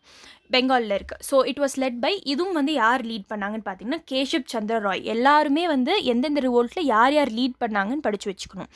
Speaker 1: பெங்காலில் இருக்குது. So it was led by, இதுவும் வந்து யார் லீட் பண்ணாங்கன்னு பார்த்தீங்கன்னா கேஷப் சந்திர ராய். எல்லாருமே வந்து எந்தெந்த ரிவோல்ட்டில் யார் யார் லீட் பண்ணாங்கன்னு படித்து வச்சுக்கணும்.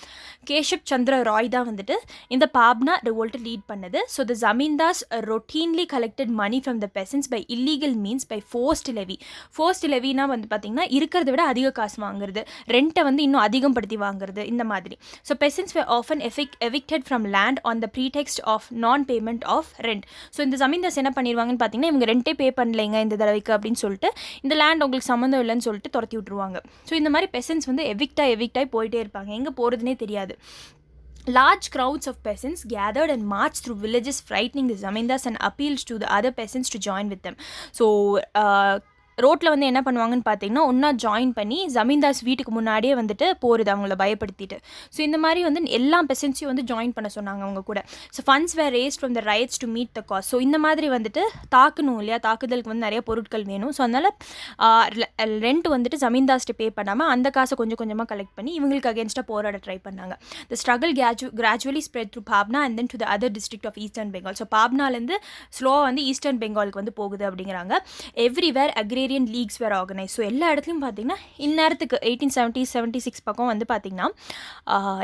Speaker 1: கேஷப் சந்திர ராய் தான் வந்துட்டு இந்த பாப்னா ரிவோல்ட்டை லீட் பண்ணது. So the zamindars routinely collected money from the peasants by illegal means by forced levy. Forced லெவினா வந்து பார்த்திங்கன்னா இருக்கிறத விட அதிக காசு வாங்குறது, ரெண்ட்டை வந்து இன்னும் அதிகப்படுத்தி வாங்குறது, இந்த மாதிரி. So பெசன்ஸ் were often evicted from land on the pretext of non-payment of rent. So இந்த ஜமீன்தாஸ் என்ன பண்ணிடுவாங்கன்னு பார்த்தீங்கன்னா, இவங்க ரெண்டே பே பண்ணலைங்க இந்த தடவைக்கு அப்படின்னு சொல்லிட்டு இந்த லேண்ட் உங்களுக்கு சம்மந்தம் இல்லைன்னு சொல்லிட்டு துரத்தி விட்டுருவாங்க. ஸோ இந்த மாதிரி பெசன்ஸ் வந்து எவிக்டாகி போயிட்டே இருப்பாங்க, எங்கே போகிறதுனே தெரியாது. Large crowds of peasants gathered and marched through villages, frightening the zamindars and appealed to the other peasants to join with them. So ரோட்டில் வந்து என்ன பண்ணுவாங்கன்னு பார்த்தீங்கன்னா ஒன்றா ஜாயின் பண்ணி ஜமீன்தாஸ் வீட்டுக்கு முன்னாடியே வந்துட்டு போகிறது, அவங்கள பயப்படுத்திட்டு. ஸோ இந்த மாதிரி வந்து எல்லா பெசன்ஸையும் வந்து ஜாயின் பண்ண சொன்னாங்க அவங்க கூட. So funds were raised from the rights to meet the cause. So இந்த மாதிரி வந்துட்டு தாக்கணும் இல்லையா, தாக்குதலுக்கு வந்து நிறைய பொருட்கள் வேணும். ஸோ அதனால் ரெண்ட் வந்துட்டு ஜமீன்தாஸ்ட்டு பே பண்ணாமல் அந்த காசை கொஞ்சம் கொஞ்சமாக கலெக்ட் பண்ணி இவங்களுக்கு அகேன்ஸ்டாக போராட ட்ரை பண்ணாங்க. The struggle gradually spread through Pabna and then to the other district of eastern Bengal. So பாப்னாலேருந்து ஸ்லோவாக வந்து ஈஸ்டர்ன் பெங்காலுக்கு வந்து போகுது அப்படிங்கிறாங்க. Everywhere agrarian leagues were organise. So எல்லா இடத்துலையும் பார்த்தீங்கன்னா இந்நேரத்துக்கு 1876 பக்கம் வந்து பார்த்திங்கன்னா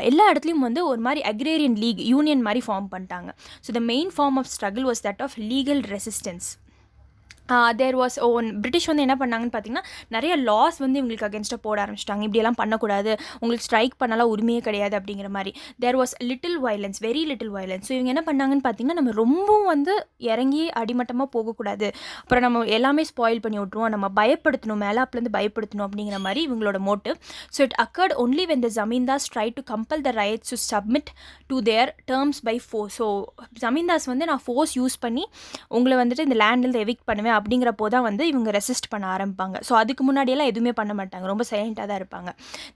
Speaker 1: எல்லா இடத்துலையும் வந்து ஒரு மாதிரி அக்ரேரியன் லீக் யூனியன் மாதிரி ஃபார்ம் பண்ணிட்டாங்க. So the main form of struggle was that of legal resistance. There was British வந்து என்ன பண்ணாங்கன்னு பார்த்தீங்கன்னா நிறைய லாஸ் வந்து இவங்களுக்கு அகேன்ஸ்டாக போட ஆரம்பிச்சிட்டாங்க. இப்படியெல்லாம் பண்ணக்கூடாது, உங்களுக்கு ஸ்ட்ரைக் பண்ணலாம் உரிமையே கிடையாது அப்படிங்கிற மாதிரி. There was little violence, very little violence. So இவங்க என்ன பண்ணாங்கன்னு பார்த்தீங்கன்னா நம்ம ரொம்பவும் வந்து இறங்கி அடிமட்டமாக போகக்கூடாது, அப்புறம் நம்ம எல்லாமே ஸ்பாயில் பண்ணி விட்ருவோம், நம்ம பயப்படுத்தணும், மேலாப்லேருந்து பயப்படுத்தணும் அப்படிங்கிற மாதிரி இவங்களோட motive. So it occurred only when the zamindars try to compel the rights to submit to their terms by force. So zamindars வந்து நான் ஃபோர்ஸ் யூஸ் பண்ணி உங்களை வந்துட்டு இந்த லேண்டில் எவிக்ட் பண்ணுவேன் அப்படிங்கிறப்போ தான் வந்து இவங்க ரெசிஸ்ட் பண்ண ஆரம்பிப்பாங்க. ஸோ அதுக்கு முன்னாடியெல்லாம் எதுவுமே பண்ண மாட்டாங்க, ரொம்ப சைலண்ட்டாக தான் இருப்பாங்க.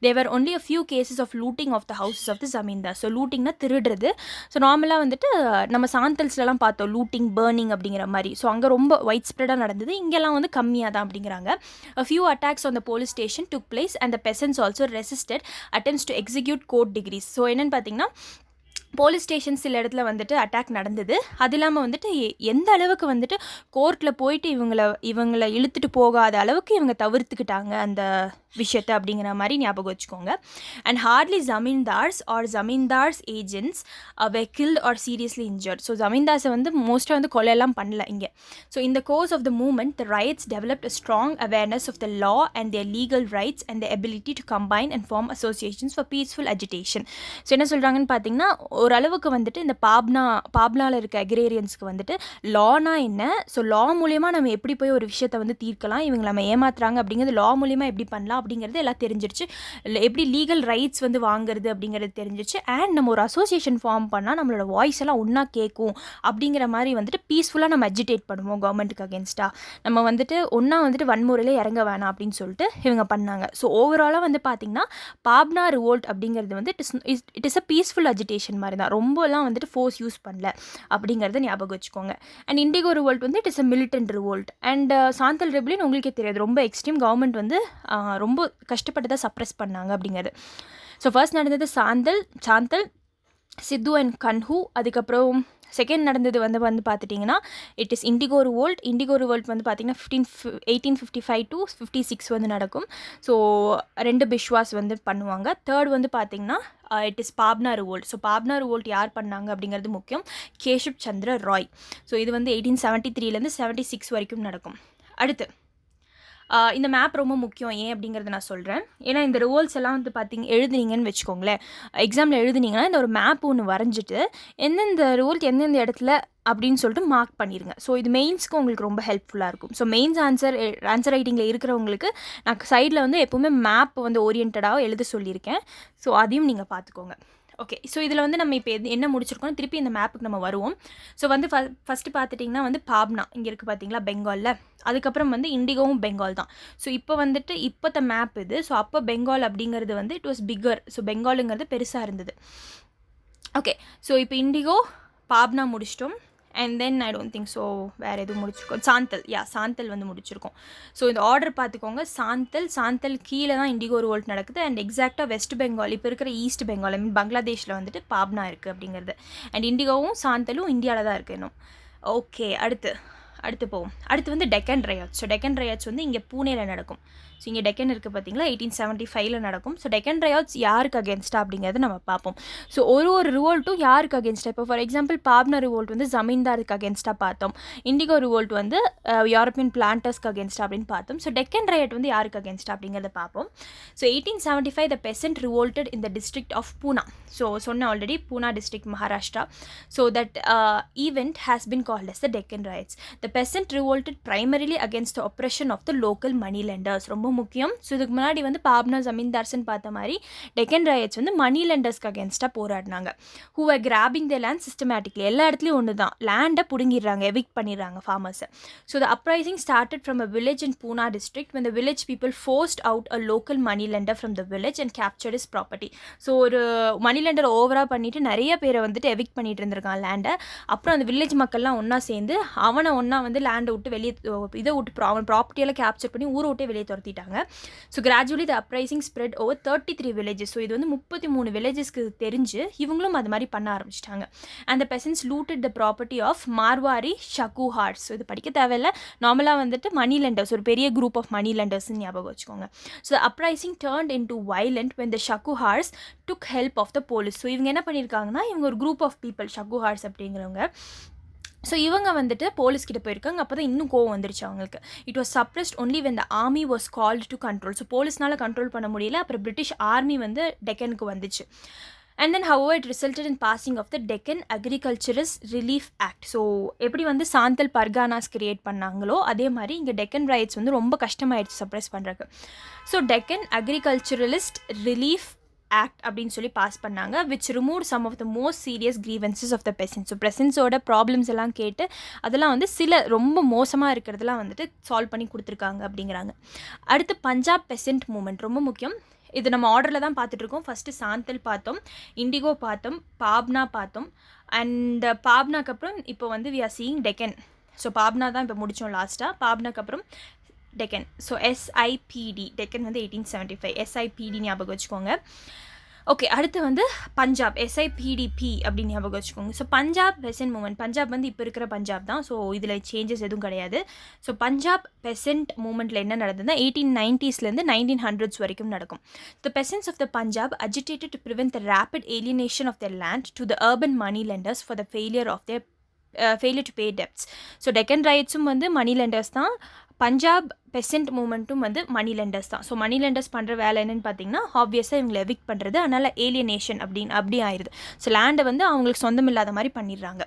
Speaker 1: There were only a few cases of looting of the houses of the zamindar. So லூட்டிங்னா திருடுறது. ஸோ நார்மலாக வந்துட்டு நம்ம சாந்தல்ஸ்லாம் பார்த்தோம் லூட்டிங், பர்னிங் அப்படிங்கிற மாதிரி. ஸோ அங்கே ரொம்ப வைட் ஸ்ப்ரெடாக நடந்தது, இங்கெல்லாம் வந்து கம்மியாக தான் அப்படிங்கிறாங்க. A few attacks on the police station took place and the peasants also resisted attempts to execute court decrees. So என்னென்னு பார்த்தீங்கன்னா போலீஸ் ஸ்டேஷன்ஸ் சில இடத்துல வந்துட்டு அட்டாக் நடந்தது. அது இல்லாமல் வந்துட்டு எந்த அளவுக்கு வந்துட்டு கோர்ட்டில் போயிட்டு இவங்களை இழுத்துட்டு போகாத அளவுக்கு இவங்க தவிர்த்துக்கிட்டாங்க அந்த விஷயத்தை அப்படிங்கிற மாதிரி ஞாபகம் வச்சுக்கோங்க. And hardly zamindars agents were killed or seriously injured. So ஜமீன்தார்ஸை வந்து மோஸ்ட்டாக வந்து கொலையெல்லாம் பண்ணல இங்கே. So in the course of the movement the riots developed a strong awareness of the law and their legal rights and the ability to combine and form associations for peaceful agitation. So என்ன சொல்கிறாங்கன்னு பார்த்தீங்கன்னா ஓரளவுக்கு வந்துட்டு இந்த பாப்னாவில் இருக்க அக்ரேரியன்ஸ்க்கு வந்துட்டு Lana என்ன, so லா மூலியமாக நம்ம எப்படி போய் ஒரு விஷயத்தை வந்து தீர்க்கலாம், இவங்க நம்ம ஏமாத்துறாங்க அப்படிங்கிறது லா மூலியமாக எப்படி பண்ணலாம் அப்படிங்கிறது எல்லாம் தெரிஞ்சிருச்சு, எப்படி லீகல் ரைட்ஸ் வந்து வாங்குறது அப்படிங்கிறது தெரிஞ்சிருச்சு. அண்ட் நம்ம ஒரு அசோசியேஷன் ஃபார்ம் பண்ணால் நம்மளோட வாய்ஸ் எல்லாம் ஒன்றா கேட்கும் அப்படிங்கிற மாதிரி வந்துட்டு பீஸ்ஃபுல்லாக நம்ம அஜிடேட் பண்ணுவோம் கவர்மெண்ட்டுக்கு அகேன்ஸ்டாக, நம்ம வந்துட்டு ஒன்றா வந்துட்டு வன்முறையில் இறங்க வேணாம் அப்படின்னு சொல்லிட்டு இவங்க பண்ணாங்க. ஸோ ஓவராலாக வந்து பார்த்திங்கன்னா பாப்னா ரிவோல்ட் அப்படிங்கிறது வந்து it is a peaceful agitation மாதிரி தான், ரொம்பலாம் வந்துட்டு ஃபோர்ஸ் யூஸ் பண்ணல அப்படிங்கிறத ஞாபகம் வச்சுக்கோங்க. அண்ட் இண்டிகோ ரிவோல்ட் வந்து it is a militant revolt. And Santhal rebellion உங்களுக்கே தெரியாது, ரொம்ப எக்ஸ்ட்ரீம், கவர்மெண்ட் வந்து ரொம்ப கஷ்டப்பட்டு தான் சப்ரெஸ் பண்ணாங்க அப்படிங்கிறது. ஸோ ஃபர்ஸ்ட் நடந்தது சாந்தல். சித்து அண்ட் கன்ஹூ. அதுக்கப்புறம் செகண்ட் நடந்தது வந்து பார்த்துட்டிங்கன்னா it is indigo revolt. Indigo revolt வந்து பார்த்திங்கன்னா 1855 to 56 வந்து நடக்கும். ஸோ 2 பிஷ்வாஸ் வந்து பண்ணுவாங்க. தேர்ட் வந்து பார்த்திங்கன்னா it is Pabna revolt. So Pabna revolt யார் பண்ணாங்க அப்படிங்கிறது முக்கியம். கேஷப் சந்திர ராய். ஸோ இது வந்து 1873லேருந்து 76 வரைக்கும் நடக்கும். அடுத்து இந்த மேப் ரொம்ப முக்கியம். ஏன் அப்படிங்கிறத நான் சொல்கிறேன். ஏன்னா இந்த ரிவோல்ட்ஸ் எல்லாம் வந்து எழுதுனீங்கன்னு வச்சுக்கோங்களேன், எக்ஸாமில் எழுதுனீங்கன்னா இந்த ஒரு மேப் ஒன்று வரைஞ்சிட்டு எந்தெந்த ரிவோல்ட் எந்தெந்த இடத்துல அப்படின்னு சொல்லிட்டு மார்க் பண்ணிடுங்க. ஸோ இது மெயின்ஸ்க்கு உங்களுக்கு ரொம்ப ஹெல்ப்ஃபுல்லாக இருக்கும். ஸோ மெயின்ஸ் ஆன்சர் ரைட்டிங்கில் இருக்கிறவங்களுக்கு நான் சைடில் வந்து எப்போவுமே மேப் வந்து ஓரியன்டாக எழுத சொல்லியிருக்கேன். ஸோ அதையும் நீங்கள் பார்த்துக்கோங்க. ஓகே, ஸோ இதில் வந்து நம்ம இப்போ என்ன முடிச்சிருக்கோம், திருப்பி இந்த மேப்புக்கு நம்ம வருவோம். ஸோ வந்து ஃபஸ்ட்டு பார்த்துட்டிங்கன்னா வந்து பாப்னா இங்கே இருக்குது பார்த்தீங்களா பெங்காலில். அதுக்கப்புறம் வந்து இண்டிகோவும் பெங்கால் தான். ஸோ இப்போ வந்துட்டு இப்போத்த மேப் இது. ஸோ அப்போ பெங்கால் அப்படிங்கிறது வந்து இட் வாஸ் பிக்கர். ஸோ பெங்காலுங்கிறது பெருசாக இருந்தது. ஓகே, ஸோ இப்போ இண்டிகோ பாப்னா முடிச்சிட்டோம். And then I don't think so வேறு எதுவும் முடிச்சிருக்கோம். சாந்தல் வந்து முடிச்சிருக்கோம். ஸோ இந்த ஆர்டர் பார்த்துக்கோங்க. சாந்தல் கீழே தான் இண்டிகோ ரிவோல்ட் நடக்குது. அண்ட் எக்ஸாக்டாக வெஸ்ட் பெங்கால் இப்போ இருக்கிற ஈஸ்ட் பெங்கால் பங்களாதேஷில் வந்துட்டு பாப்னா இருக்குது அப்படிங்கிறது. அண்ட் இண்டிகோவும் சாந்தலும் இந்தியாவில் தான் இருக்குது இன்னும். ஓகே, அடுத்து போவோம். அடுத்து வந்து Deccan riots. So Deccan riots வந்து இங்கே பூனேயில் நடக்கும். ஸோ இங்கே டெக்கன் இருக்குது பார்த்தீங்களா, 1875 நடக்கும். ஸோ டெக்கன் ரயாட்ஸ் யாருக்கு அகேன்ஸ்டாக அப்படிங்கிறத நம்ம பார்ப்போம். ஸோ ஒரு ரிவோல்ட்டும் யாருக்கு அகேன்ஸ்டாக, இப்போ ஃபார் எக்ஸாம்பிள் பாப்னா ரிவோல்ட் வந்து ஜமீன்தாருக்கு அகேன்ஸ்டாக பார்த்தோம். இண்டிகோ ரிவோல்ட் வந்து யூரோப்பியன் பிளான்டர்ஸ்க்கு அகேன்ஸ்டாக அப்படின்னு பார்த்தோம். ஸோ டெக்கன் ரயாட் வந்து யாருக்கு அகேன்ஸ்டாக அப்படிங்கிறத பார்ப்போம். So 1875 the peasant revolted in the district of Poona. So சொன்ன already Poona district Maharashtra. So that event has been called as the Deccan riots. The peasant revolted primarily against the oppression of the local moneylenders. ரொம்ப முக்கியம். So இதுக்கு முன்னாடி வந்து பாப்னா ஜமீன்தார்ஸ்ன்னு பார்த்த மாதிரி Deccan riots வந்து money லெண்டர்ஸ்க்கு அகேன்ஸ்டாக போராடினாங்க. Who are grabbing the land systematically. எல்லா இடத்துலையும் ஒன்று தான், லேண்டை பிடுங்கிடுறாங்க, எவிக்ட் பண்ணிடுறாங்க ஃபார்மர்ஸை. So the uprising started from a village in Poona district when the village people forced out a local money lender from the village and captured his property. So ஒரு மணி lender ஓவராக பண்ணிவிட்டு நிறைய பேரை வந்துட்டு எவிக்ட் பண்ணிட்டு இருந்திருக்கான் லேண்டை. அப்புறம் அந்த வில்லேஜ் மக்கள்லாம் ஒன்றா சேர்ந்து அவனை ஒன்றா வந்து லேண்டை விட்டு வெளியே இதை விட்டு அவன் ப்ராப்பர்ட்டியெல்லாம் கேப்சர் பண்ணி ஊரை விட்டே வெளியே துரத்திட்டாங்க. So gradually the uprising spread over 33 villages. So இது வந்து 33 வில்லேஜஸ்க்கு தெரிஞ்சு இவங்களும் அது மாதிரி பண்ண ஆரம்பிச்சிட்டாங்க. And the peasants looted the property of Marwari sahukars. So இது படிக்க தேவையில்லை, நார்மலாக வந்துட்டு மணி லெண்டர்ஸ், ஒரு பெரிய குரூப் ஆஃப் மணி லெண்டர்ஸ்ன்னு ஞாபகம் வச்சுக்கோங்க. So uprising turned into violent when the sahukars took help of the police. So இவங்க என்ன பண்ணியிருக்காங்கன்னா, இவங்க ஒரு குரூப் ஆஃப் பீப்புள் ஷக்குஹார்ஸ் அப்படிங்கிறவங்க. ஸோ இவங்க வந்துட்டு போலீஸ்கிட்ட போயிருக்காங்க. அப்போ தான் இன்னும் கோவம் வந்துருச்சு அவங்களுக்கு. It was suppressed only when the army was called to control. So போலீஸ்னால கண்ட்ரோல் பண்ண முடியல. அப்புறம் பிரிட்டிஷ் ஆர்மி வந்து டெக்கனுக்கு வந்துச்சு. And then however it resulted in passing of the Deccan Agriculturalist Relief Act. So எப்படி வந்து சாந்தல் பர்கானாஸ் கிரியேட் பண்ணாங்களோ அதே மாதிரி இங்கே டெக்கன் ரைட்ஸ் வந்து ரொம்ப கஷ்டமாயிடுச்சு சப்ரஸ் பண்ணுறதுக்கு. So Deccan agriculturalist relief act அப்படின்னு சொல்லி பாஸ் பண்ணாங்க, which remove some of the most serious grievances of the peasants. So பெசன்ஸோட ப்ராப்ளம்ஸ் எல்லாம் கேட்டு அதெல்லாம் வந்து சில ரொம்ப மோசமாக இருக்கிறதுலாம் வந்துட்டு சால்வ் பண்ணி கொடுத்துருக்காங்க அப்படிங்கிறாங்க. அடுத்து பஞ்சாப் பெசன்ட் மூமெண்ட் ரொம்ப முக்கியம். இது நம்ம ஆர்டரில் தான் பார்த்துட்ருக்கோம். ஃபஸ்ட்டு சாந்தல் பார்த்தோம், இண்டிகோ பார்த்தோம், பாப்னா பார்த்தோம். அண்ட் பாப்னாக்கு அப்புறம் இப்போ வந்து we are seeing Deccan. So Pabna தான் இப்போ முடித்தோம் லாஸ்ட்டாக. பாப்னாக்கு அப்புறம் டெக்கன். ஸோ எஸ்ஐபிடி, டெக்கன் வந்து 1875, எஸ்ஐபிடி ஞாபகம் வச்சுக்கோங்க. ஓகே, அடுத்து வந்து பஞ்சாப், எஸ்ஐபிடிபி அப்படின்னு ஞாபகம் வச்சுக்கோங்க. ஸோ பஞ்சாப் பெசன்ட் மூமெண்ட், பஞ்சாப் வந்து இப்போ இருக்கிற பஞ்சாப் தான். ஸோ இதில் சேஞ்சஸ் எதுவும் கிடையாது. ஸோ பஞ்சாப் பெசன்ட் மூமெண்ட்டில் என்ன நடந்ததுன்னா 1890ஸ்லேருந்து 1900s வரைக்கும் நடக்கும். The peasants of the Punjab agitated to prevent the rapid alienation of their land to the urban money lenders for the failure to pay debts. So Deccan ரைட்ஸும் வந்து மணி லெண்டர்ஸ் தான், பஞ்சாப் பெசன்ட் மூமெண்ட்டும் வந்து மணி லெண்டர்ஸ் தான். So money lenders பண்ணுற வேலை என்னென்னு பார்த்தீங்கன்னா ஆப்வியஸாக இவங்களை எவிக்ட் பண்ணுறது, அதனால் ஏலியனேஷன் அப்படி ஆயிடுது. ஸோ லேண்டை வந்து அவங்களுக்கு சொந்தம் இல்லாத மாதிரி பண்ணிடுறாங்க.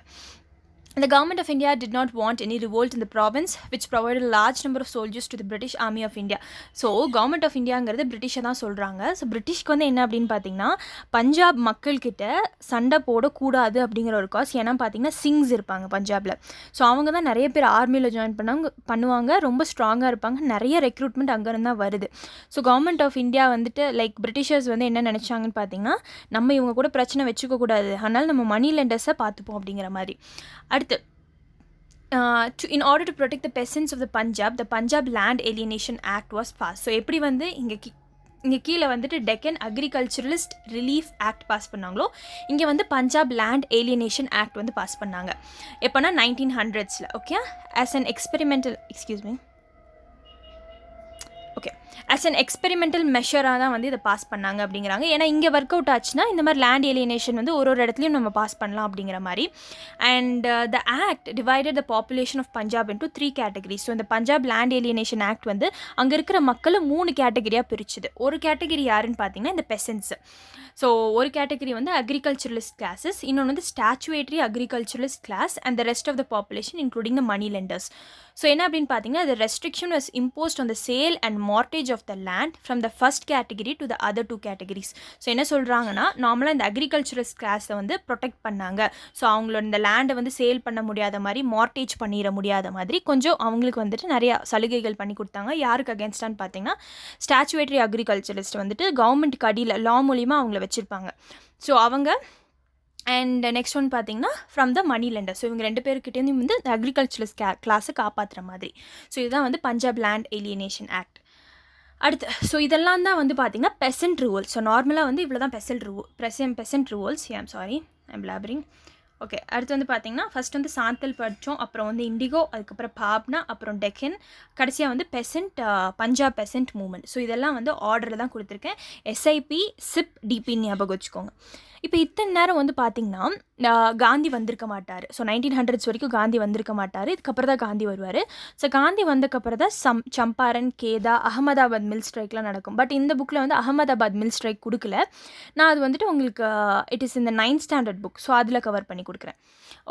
Speaker 1: The government of India did not want any revolt in the province, which provided a large number of soldiers to the British Army of India. So government of இந்தியாங்கிறது பிரிட்டிஷை தான் சொல்கிறாங்க. ஸோ பிரிட்டிஷ்க்கு வந்து என்ன அப்படின்னு பார்த்தீங்கன்னா, பஞ்சாப் மக்கள்கிட்ட சண்டை போடக்கூடாது அப்படிங்கிற ஒரு காஸ். ஏன்னா பார்த்தீங்கன்னா சிங்ஸ் இருப்பாங்க பஞ்சாபில். ஸோ அவங்க தான் நிறைய பேர் ஆர்மியில் ஜாயின் பண்ணுவாங்க, ரொம்ப ஸ்ட்ராங்காக இருப்பாங்க, நிறைய ரெக்ரூட்மெண்ட் அங்கேருந்து தான் வருது. ஸோ கவர்மெண்ட் ஆஃப் இந்தியா வந்துட்டு லைக் பிரிட்டிஷர்ஸ் வந்து என்ன நினச்சாங்கன்னு பார்த்தீங்கன்னா, நம்ம இவங்க கூட பிரச்சனை வச்சுக்கக்கூடாது, அதனால் நம்ம மணி லெண்டர்ஸை பார்த்துப்போம் அப்படிங்கிற மாதிரி. அடுத்து in order to protect the peasants of the Punjab Land Alienation Act was passed. So எப்படி வந்து இங்கே இங்கே கீழே வந்துட்டு Deccan agriculturalist relief act pass பண்ணாங்களோ, இங்கே வந்து பஞ்சாப் லேண்ட் ஏலியனேஷன் ஆக்ட் வந்து பாஸ் பண்ணாங்க. எப்போனா 1900s. Okay, as an experimental as an experimental மெஷராக தான் வந்து இதை பாஸ் பண்ணாங்க அப்படிங்கிறாங்க. ஏன்னா இங்கே ஒர்க் அவுட் ஆச்சுன்னா இந்த மாதிரி லேண்ட் ஏலியனேஷன் வந்து ஒரு இடத்துலையும் நம்ம பாஸ் பண்ணலாம் அப்படிங்கிற மாதிரி. And the act divided the population of Punjab into 3 categories. So இந்த பஞ்சாப் லேண்ட் ஏலியனேஷன் ஆக்ட் வந்து அங்கே இருக்கிற மக்களை 3 கேட்டகரியாக பிரிச்சுது. ஒரு கேட்டகரி யாருன்னு பார்த்தீங்கன்னா இந்த பெசன்ஸ். ஸோ ஒரு கேட்டகரி வந்து அக்ரிகல்ச்சரலிஸ்ட் கிளாஸஸ், இன்னொன்று வந்து statutory agriculturalist class, and the rest of the population including the money lenders. So என்ன அப்படின்னு பார்த்தீங்கன்னா, the restriction was imposed on the sale and mortgage of the land from the first category to the other 2 categories. So என்ன சொல்கிறாங்கன்னா, நார்மலாக இந்த agricultural கிளாஸை வந்து protect பண்ணாங்க. ஸோ அவங்களோட இந்த லேண்டை வந்து சேல் பண்ண முடியாத மாதிரி, மார்டேஜ் பண்ணிட முடியாத மாதிரி கொஞ்சம் அவங்களுக்கு வந்துட்டு நிறையா சலுகைகள் பண்ணி கொடுத்தாங்க. யாருக்கு அகேன்ஸ்டான்னு பார்த்தீங்கன்னா, ஸ்டாச்சுவேட்டரி அக்ரிகல்ச்சரலிஸ்ட் வந்துட்டு கவர்மெண்ட்டுக்கு அடியில் லா மூலிமா அவங்கள வச்சுருப்பாங்க. ஸோ அவங்க அண்ட் நெக்ஸ்ட் ஒன் பார்த்தீங்கன்னா from the money lender. So இவங்க 2 பேருக்கிட்டேருந்து வந்து இந்த அக்ரிகல்ச்சரல் கிளாஸை காப்பாற்றுற மாதிரி. ஸோ இதுதான் வந்து பஞ்சாப் லேண்ட் ஏலியனேஷன் ஆக்ட். அடுத்து ஸோ இதெல்லாம் தான் வந்து பார்த்திங்கன்னா பெசன்ட் ரூல்ஸ். ஸோ நார்மலாக வந்து இவ்வளோ தான் Besant rules. I'm blabbering. Okay, அடுத்து வந்து பார்த்திங்கன்னா ஃபஸ்ட் வந்து சாந்தல் படித்தோம், அப்புறம் வந்து இண்டிகோ, அதுக்கப்புறம் பாப்னா, அப்புறம் டெக்கன், கடைசியாக வந்து பஞ்சாப் பெசன்ட் மூவ்மெண்ட். ஸோ இதெல்லாம் வந்து ஆர்டரில் தான் கொடுத்துருக்கேன். எஸ்ஐபி சிப் டிபின்னு ஞாபகம் வச்சுக்கோங்க. இப்போ இத்தனை நேரம் வந்து பார்த்திங்கன்னா காந்தி வந்திருக்க மாட்டார். ஸோ 1900s வரைக்கும் காந்தி வந்திருக்க மாட்டார். இதுக்கப்புறம் தான் காந்தி வருவார். ஸோ காந்தி வந்தக்கப்புறம் தான் சம்பாரன், கேதா, அகமதாபாத் மில் ஸ்ட்ரைக்லாம் நடக்கும். பட் இந்த புக்கில் வந்து அகமதாபாத் மில் ஸ்ட்ரைக் கொடுக்கல. நான் அது வந்துட்டு உங்களுக்கு இட் இஸ் இந்த 9th ஸ்டாண்டர்ட் புக். ஸோ அதில் கவர் பண்ணி கொடுக்குறேன்.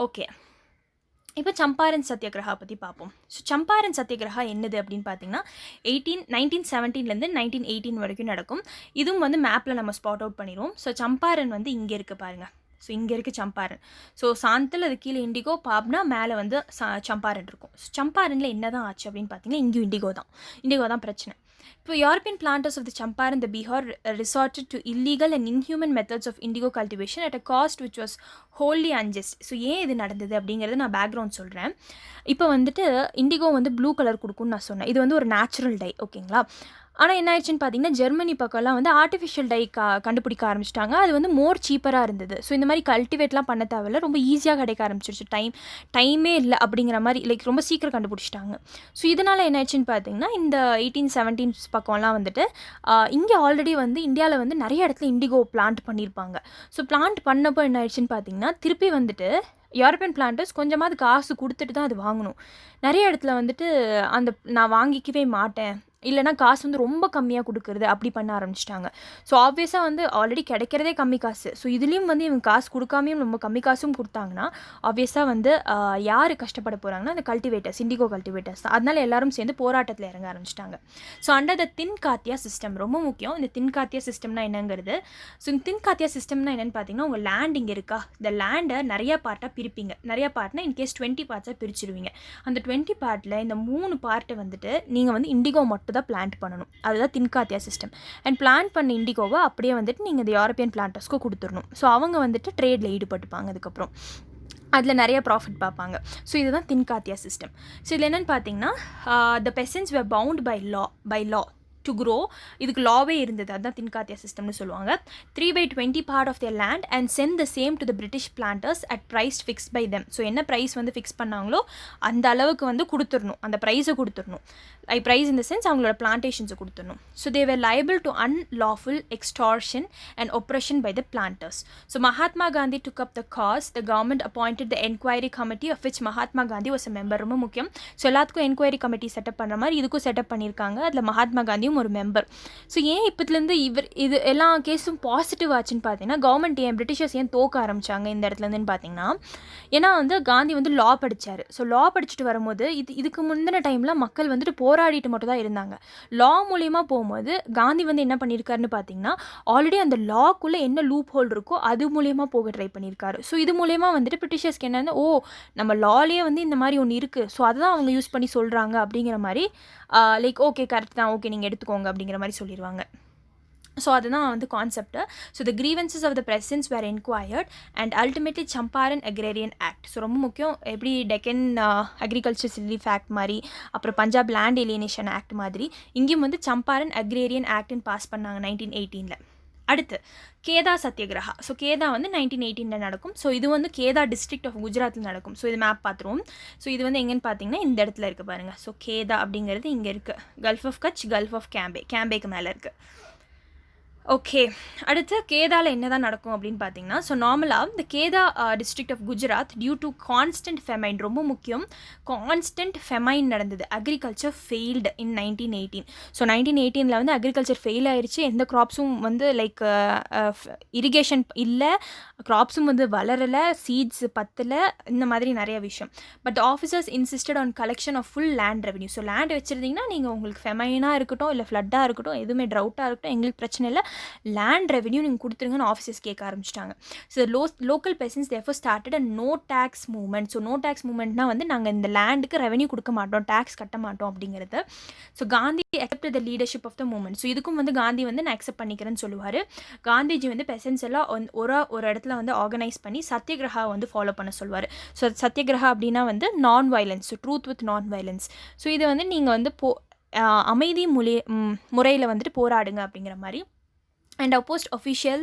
Speaker 1: ஓகே, இப்போ சம்பாரன் சத்தியாகிரகா பற்றி பார்ப்போம். ஸோ சம்பாரன் சத்தியாகிரகா என்னது அப்படின்னு பார்த்தீங்கன்னா 1917 1918 வரைக்கும் நடக்கும். இதுவும் வந்து மேப்பில் நம்ம ஸ்பாட் அவுட் பண்ணிடுவோம். ஸோ சம்பாரன் வந்து இங்கே இருக்குது பாருங்கள். ஸோ இங்கே இருக்குது சம்பாரன். ஸோ சாந்தல், அது கீழே இண்டிகோ, பாப்னா, மேலே வந்து சம்பாரன் இருக்கும். ஸோ சம்பாரனில் என்ன தான் ஆச்சு அப்படின்னு பார்த்தீங்கன்னா இங்கேயும் இண்டிகோ தான் பிரச்சனை. இப்போ European planters of the Champaran, the Bihar, resorted to illegal and inhuman methods of indigo cultivation at a cost which was wholly unjust. So ஏன் இது நடந்தது அப்படிங்கிறது நான் பேக்ரவுண்ட் சொல்கிறேன். இப்போ வந்துட்டு இண்டிகோ வந்து ப்ளூ கலர் கொடுக்குன்னு நான் சொன்னேன். இது வந்து ஒரு நேச்சுரல் டை, ஓகேங்களா. ஆனால் என்ன ஆயிடுச்சுன்னு பார்த்தீங்கன்னா ஜெர்மனி பக்கம்லாம் வந்து ஆர்டிஃபிஷியல் டை கண்டுபிடிக்க ஆரம்பிச்சிட்டாங்க. அது வந்து மோர் சீப்பராக இருந்தது. ஸோ இந்த மாதிரி கல்டிவேட்லாம் பண்ண தேவையில்ல, ரொம்ப ஈஸியாக கிடைக்க ஆரம்பிச்சிருச்சு. டைமே இல்லை அப்படிங்கிற மாதிரி லைக் ரொம்ப சீக்கிரம் கண்டுபிடிச்சிட்டாங்க. ஸோ இதனால் என்ன ஆயிடுச்சுன்னு பார்த்தீங்கன்னா இந்த 1817 பக்கம்லாம் வந்துட்டு இங்கே ஆல்ரெடி வந்து இந்தியாவில் வந்து நிறைய இடத்துல இண்டிகோ பிளான்ட் பண்ணியிருப்பாங்க. ஸோ பிளான்ட் பண்ணப்போ என்ன ஆயிடுச்சுன்னு பார்த்தீங்கன்னா திருப்பி வந்துட்டு யூரோப்பியன் பிளான்டர்ஸ் கொஞ்சமாவது காசு கொடுத்துட்டு தான் அது வாங்கணும். நிறைய இடத்துல வந்துட்டு நான் வாங்கிக்கவே மாட்டேன், இல்லைனா காசு வந்து ரொம்ப கம்மியாக கொடுக்குறது, அப்படி பண்ண ஆரம்பிச்சிட்டாங்க. ஸோ ஆப்வியஸாக வந்து ஆல்ரெடி கிடைக்கிறதே கம்மி காசு. ஸோ இதுலேயும் வந்து இவங்க காசு கொடுக்காமையும் ரொம்ப கம்மி காசும் கொடுத்தாங்கன்னா ஆப்வியஸாக வந்து யார் கஷ்டப்பட போகிறாங்கன்னா அந்த கல்டிவேட்டர்ஸ், இண்டிகோ கல்டிவேட்டர்ஸ் தான். அதனால எல்லாரும் சேர்ந்து போராட்டத்தில் இறங்க ஆரம்பிச்சிட்டாங்க. ஸோ அண்டர் த தின்காத்தியா சிஸ்டம், ரொம்ப முக்கியம் இந்த தின்காத்தியா சிஸ்டம்னா என்னங்கிறது. ஸோ இந்த தின்காத்தியா சிஸ்டம்னா என்னென்னு பார்த்தீங்கன்னா உங்கள் லேண்ட் இங்கே இருக்கா, இந்த லேண்டை நிறையா பார்ட்டாக பிரிப்பீங்க. நிறையா பார்ட்னா இன்கேஸ் 20 பார்ட்ஸாக பிரிச்சிருவீங்க. அந்த 20 பார்ட்டில் இந்த 3 பார்ட்டை வந்துட்டு நீங்கள் வந்து இண்டிகோ மட்டும் தான் பிளான்ட் பண்ணணும். அதுதான் தின்காத்தியா சிஸ்டம். அண்ட் பிளான்ட் பண்ண இண்டிகோவை அப்படியே வந்துட்டு நீங்கள் இந்த யூரோப்பியன் பிளான்டர்ஸ்க்கு கொடுத்துடணும். ஸோ அவங்க வந்துட்டு ட்ரேடில் ஈடுபட்டுப்பாங்க. அதுக்கப்புறம் அதில் நிறைய ப்ராஃபிட் பார்ப்பாங்க. ஸோ இதுதான் தின்காத்தியா சிஸ்டம். ஸோ இதில் என்னென்னு பார்த்தீங்கன்னா த பெசன்ஸ் were bound by law to grow. இதுக்கு லாவே இருந்தது, அதுதான் தின்காத்தியா சிஸ்டம்னு சொல்லுவாங்க. 3/20 part of their land and send the same to the British planters at price fixed by them. So என்ன ப்ரைஸ் வந்து ஃபிக்ஸ் பண்ணாங்களோ அந்த அளவுக்கு வந்து கொடுத்துடணும், அந்த ப்ரைஸை கொடுத்துடணும். ப்ரைஸ் இந்த சென்ஸ் அவங்களோட பிளான்டேஷன்ஸை கொடுத்துடணும். So they were liable to unlawful extortion and oppression by the planters. So Mahatma Gandhi took up the cause. The government appointed the enquiry committee of which Mahatma Gandhi was a member. ரொம்ப முக்கியம். So எல்லாத்துக்கும் enquiry committee setup பண்ணுற மாதிரி இதுக்கும் setup பண்ணியிருக்காங்க. அதில் மகாத்மா காந்தியும் ஒரு மெம்பர். ஸோ ஏன் இப்போத்துலேருந்து இது எல்லா கேஸும் பாசிட்டிவ் ஆச்சுன்னு பார்த்தீங்கன்னா கவர்மெண்ட் பிரிட்டிஷர்ஸ் ஏன் தோக்க ஆரம்பித்தாங்க இந்த இடத்துலேருந்துன்னு பார்த்தீங்கன்னா ஏன்னா வந்து காந்தி வந்து லா படித்தார். ஸோ லா படிச்சுட்டு வரும்போது இதுக்கு முந்தின டைமில் மக்கள் வந்துட்டு போராடிட்டு மட்டும் தான் இருந்தாங்க. லா மூலியமாக போகும்போது காந்தி வந்து என்ன பண்ணியிருக்காருன்னு பார்த்தீங்கன்னா ஆல்ரெடி அந்த லாக்குள்ளே என்ன லூப் ஹோல் இருக்கோ அது மூலியமாக போக ட்ரை பண்ணியிருக்காரு. ஸோ இது மூலியமாக வந்துட்டு பிரிட்டிஷர்ஸ்க்கு என்னென்னா நம்ம லாலேயே வந்து இந்த மாதிரி ஒன்று இருக்குது, ஸோ அதை தான் அவங்க யூஸ் பண்ணி சொல்கிறாங்க அப்படிங்கிற மாதிரி லைக் ஓகே கரெக்ட் தான், ஓகே நீங்கள் எடுத்துக்கோங்க அப்படிங்கிற மாதிரி சொல்லிடுவாங்க. ஸோ அதுதான் வந்து concept. So the grievances of the peasants were enquired and ultimately Champaran agrarian act. So ரொம்ப முக்கியம், எப்படி டெக்கன் அக்ரிகல்ச்சர் ரிலீஃப் ஆக்ட் மாதிரி, அப்புறம் பஞ்சாப் லேண்ட் ஏலியனேஷன் ஆக்ட் மாதிரி இங்கேயும் வந்து சம்பாரன் அக்ரேரியன் ஆக்ட்னு பாஸ் பண்ணாங்க 1918. அடுத்து கேதா சத்யகிரகா. ஸோ கேதா வந்து 1918 நடக்கும். ஸோ இது வந்து கேதா டிஸ்ட்ரிக்ட் ஆஃப் குஜராத்தில் நடக்கும். ஸோ இது மேப் பார்த்துருவோம். ஸோ இது வந்து எங்கேன்னு பார்த்தீங்கன்னா இந்த இடத்துல இருக்குது பாருங்கள். ஸோ கேதா அப்படிங்கிறது இங்கே இருக்குது. Gulf of Kutch, gulf of கேம்பேக்கு மேலே இருக்குது. ஓகே, அடுத்து கேதாவில் என்ன தான் நடக்கும் அப்படின்னு பார்த்தீங்கன்னா, ஸோ நார்மலாக இந்த Kheda district of Gujarat due to constant famine, ரொம்ப முக்கியம், கான்ஸ்டன்ட் ஃபெமைன் நடந்தது. Agriculture failed in 1918. ஸோ 1918 வந்து அக்ரிகல்ச்சர் ஃபெயில் ஆயிடுச்சு. எந்த க்ராப்ஸும் வந்து லைக் இரிகேஷன் இல்லை, க்ராப்ஸும் வந்து வளரலை, சீட்ஸ் பத்தலை, இந்த மாதிரி நிறைய விஷயம். But officers insisted on collection of full land revenue. So land வச்சுருந்தீங்கன்னா நீங்கள் உங்களுக்கு ஃபெமைனாக இருக்கட்டும், இல்லை ஃப்ளட்டாக இருக்கட்டும், எதுவுமே ட்ரவுட்டாக இருக்கட்டும், எங்களுக்கு பிரச்சனை இல்லை, லேண்ட் ரெவன்யூ நீங்கள் கொடுத்துருங்கன்னு ஆஃபீஸர்ஸ் கேட்க ஆரம்பிச்சிட்டாங்க. So local persons therefore started a no tax movement. So no tax மூவ்மெண்ட்னா வந்து நாங்கள் இந்த லேண்டுக்கு ரெவன்யூ கொடுக்க மாட்டோம், டேக்ஸ் கட்ட மாட்டோம் அப்படிங்கிறது. So Gandhi accept the leadership of the movement. So இதுக்கும் வந்து காந்தி வந்து நான் அக்செப்ட் பண்ணிக்கிறேன்னு சொல்லுவார். காந்திஜி வந்து பெர்சன்ஸ் எல்லாம் ஒரு இடத்துல வந்து ஆர்கனைஸ் பண்ணி சத்யகிரகா வந்து ஃபாலோ பண்ண சொல்லுவார். ஸோ சத்யகிரகா அப்படின்னா வந்து non violence, so truth with non violence. So இது வந்து நீங்கள் வந்து அமைதி முறையில் வந்துட்டு போராடுங்க அப்படிங்கிற மாதிரி. And opposed official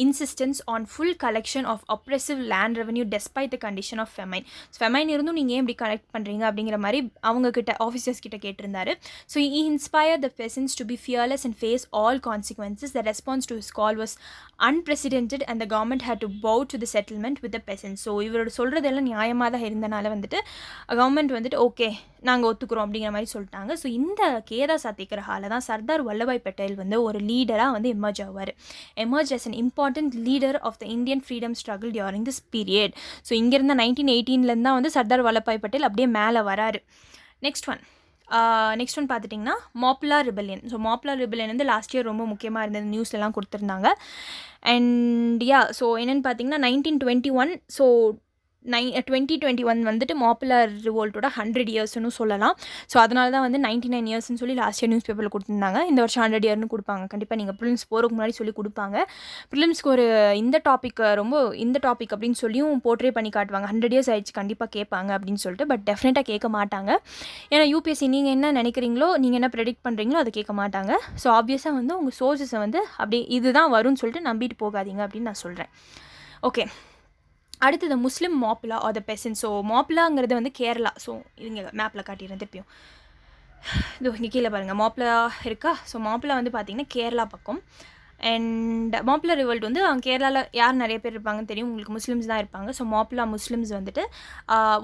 Speaker 1: insistence on full collection of oppressive land revenue despite the condition of famine. So famine இருந்தும் நீங்கள் ஏன் இப்படி கலெக்ட் பண்ணுறீங்க அப்படிங்கிற மாதிரி அவங்கக்கிட்ட ஆஃபீஸர்ஸ் கிட்ட கேட்டிருந்தாரு. So he inspired the peasants to be fearless and face all consequences. The response to his call was unprecedented and the government had to bow to the settlement with the peasants. So இவரோட சொல்கிறதெல்லாம் நியாயமாக தான் இருந்தனால வந்துட்டு government வந்துட்டு okay நாங்கள் ஒத்துக்கிறோம் அப்படிங்கிற மாதிரி சொல்லிட்டாங்க. ஸோ இந்த கேதா சத்யகிரகால தான் சர்தார் வல்லபாய் பட்டேல் வந்து ஒரு லீடராக வந்து emerge as an important leader of the Indian freedom struggle during this period. So இங்கேருந்த 1918 தான் வந்து சர்தார் வல்லபாய் பட்டேல் அப்படியே மேலே வராரு. நெக்ஸ்ட் ஒன் பார்த்துட்டிங்கன்னா மாப்புலர் ரிபெல்லியன். ஸோ மாப்புலர் ரிபெல்லியன் வந்து லாஸ்ட் இயர் ரொம்ப முக்கியமாக இருந்தது, நியூஸ்லலாம் கொடுத்துருந்தாங்க. அண்ட் ஸோ என்னென்னு பார்த்தீங்கன்னா 1921, ஸோ 2021 வந்துட்டு மாப்புலர் ரிவோல்ட்டோட 100 இயர்ஸ்னு சொல்லலாம். ஸோ அதனால தான் வந்து 99 இயர்ஸ்னு சொல்லி லாஸ்ட் இயர் நியூஸ் பேப்பரில் கொடுத்துருந்தாங்க. இந்த வருஷம் 100 இயர்னு கொடுப்பாங்க. கண்டிப்பாக நீங்கள் ப்ரிலிம்ஸ் போகிறதுக்கு முன்னாடி சொல்லி கொடுப்பாங்க. ப்ரிலிம்ஸ்க்கு ஒரு இந்த டாபிக் அப்படின்னு சொல்லியும் போர்ட்ரே பண்ணி காட்டுவாங்க. 100 இயர்ஸ் ஆயிடுச்சு, கண்டிப்பாக கேட்பாங்க அப்படின்னு சொல்லிட்டு. பட் டெஃபினட்டாக கேட்க மாட்டாங்க. ஏன்னா யூபிஎஸ்சி நீங்கள் என்ன நினைக்கிறீங்களோ, நீங்கள் என்ன ப்ரெடிக்ட் பண்ணுறீங்களோ அதை கேட்க மாட்டாங்க. ஸோ ஆப்வியஸாக வந்து உங்கள் சோர்ஸஸை வந்து அப்படி இதுதான் வரும்னு சொல்லிட்டு நம்பிட்டு போகாதீங்க அப்படின்னு நான் சொல்கிறேன். ஓகே, அடுத்தது முஸ்லீம் மாப்புலா ஆர் த பெசன்ட். ஸோ மாப்புலாங்கிறது வந்து கேரளா. ஸோ இங்கே மேப்பில் காட்டிடுறேன் திருப்பியும். இது இங்கே கீழே பாருங்கள் மாப்புலா இருக்கா. ஸோ மாப்புலா வந்து பார்த்திங்கன்னா கேரளா பக்கம். அண்ட் மாப்புலர் ரிவோல்ட் வந்து கேரளாவில் யார் நிறைய பேர் இருப்பாங்கன்னு தெரியும் உங்களுக்கு, முஸ்லிம்ஸ் தான் இருப்பாங்க. ஸோ மாப்புலா முஸ்லிம்ஸ் வந்துட்டு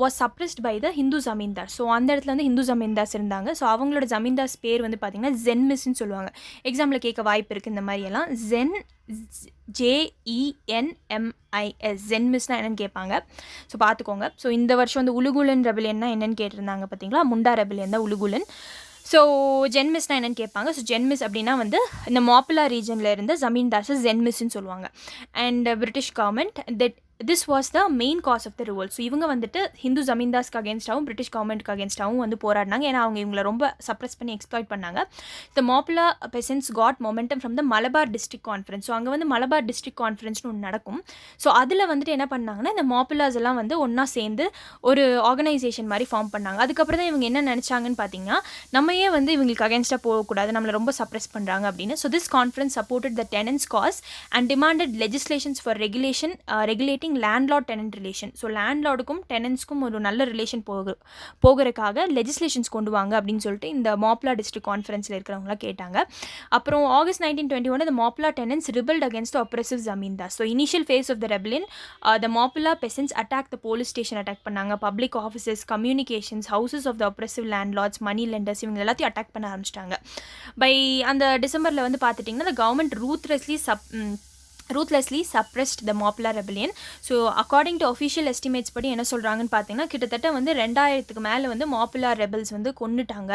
Speaker 1: was suppressed by the Hindu zamindar. So அந்த இடத்துல வந்து ஹிந்து ஜமீன்தார்ஸ் இருந்தாங்க. ஸோ அவங்களோட ஜமீன்தார்ஸ் பேர் வந்து பார்த்திங்கன்னா ஜென்மிஸ்ன்னு சொல்லுவாங்க. எக்ஸாமில் கேட்க வாய்ப்பு இருக்குது இந்த மாதிரியெல்லாம். JENMIS ஜென்மிஸ்னால் என்னென்னு கேட்பாங்க. ஸோ பார்த்துக்கோங்க. ஸோ இந்த வருஷம் வந்து உலுகுலன் ரெபலியன்னா என்னென்னு கேட்டிருந்தாங்க பார்த்தீங்களா, முண்டா ரெபலியன் தான் உலுகுலன். ஸோ ஜென்மிஸ்னால் என்னென்னு கேட்பாங்க. ஸோ ஜென்மிஸ் அப்படின்னா வந்து இந்த மாப்புலா ரீஜனில் இருந்த ஜமீன்தார்ஸை ஜென்மிஸ்ன்னு சொல்லுவாங்க. And British government this was the main cause of the revolt. So இவங்க வந்துட்டு ஹிந்து ஜமீன்தார்ஸ்க்கு அகேன்ஸ்டாகவும் பிரிட்டிஷ் கவர்மெண்ட்க்கு அகேன்ஸ்டாகவும் வந்து போராடினாங்க. ஏன்னா அவங்க இவங்களை ரொம்ப சப்ரெஸ் பண்ணி எக்ஸ்ப்ளாய்ட் பண்ணாங்க. The Mappila peasants got momentum from the Malabar district conference. So அங்கே வந்து மலபார் டிஸ்ட்ரிக்ட் கான்ஃபரன்ஸ்னு ஒன்று நடக்கும். ஸோ அதில் வந்துட்டு என்ன பண்ணாங்கன்னா, இந்த மாப்புலாஸ் எல்லாம் வந்து ஒன்றா சேர்ந்து ஒரு ஆர்கனைசேஷன் மாதிரி ஃபார்ம் பண்ணாங்க. அதுக்கப்புறம் தான் இவங்க என்ன நினச்சாங்கன்னு பார்த்தீங்கன்னா, நம்ம ஏன் வந்து இவங்களுக்கு அகேன்ஸ்டாக போகக்கூடாது, நம்மளை ரொம்ப சப்ரெஸ் பண்ணுறாங்க அப்படின்னு. So this conference supported the tenants cause and demanded legislations for regulating landlord tenant relation. So லேண்ட்லார்டுக்கும் டெனன்ஸ்க்கும் ஒரு நல்ல ரிலேஷன் போகிறதுக்காக லெஜிஸ்லேஷன்ஸ் கொண்டு வாங்க அப்படின்னு சொல்லிட்டு இந்த மாப்புலா டிஸ்ட்ரிக்ட் கான்ஃபரன்ஸில் இருக்கிறவங்களாம் கேட்டாங்க. அப்புறம் August 1921 the Maupula tenants rebelled against the oppressive zamindars. So initial phase of the rebellion, the Maupula peasants attacked the police station, attack பண்ணாங்க, public offices, communications, houses of the oppressive landlords, money lenders, இவங்க எல்லாத்தையும் attack பண்ண ஆரம்பிச்சிட்டாங்க. By அந்த டிசம்பரில் வந்து பார்த்துட்டிங்கன்னா the government ruthlessly suppressed the Maupula rebellion. So according to official estimates படி என்ன சொல்கிறாங்கன்னு பார்த்தீங்கன்னா, கிட்டத்தட்ட வந்து 2000க்கு மேலே வந்து Maupula rebels வந்து கொண்டுட்டாங்க,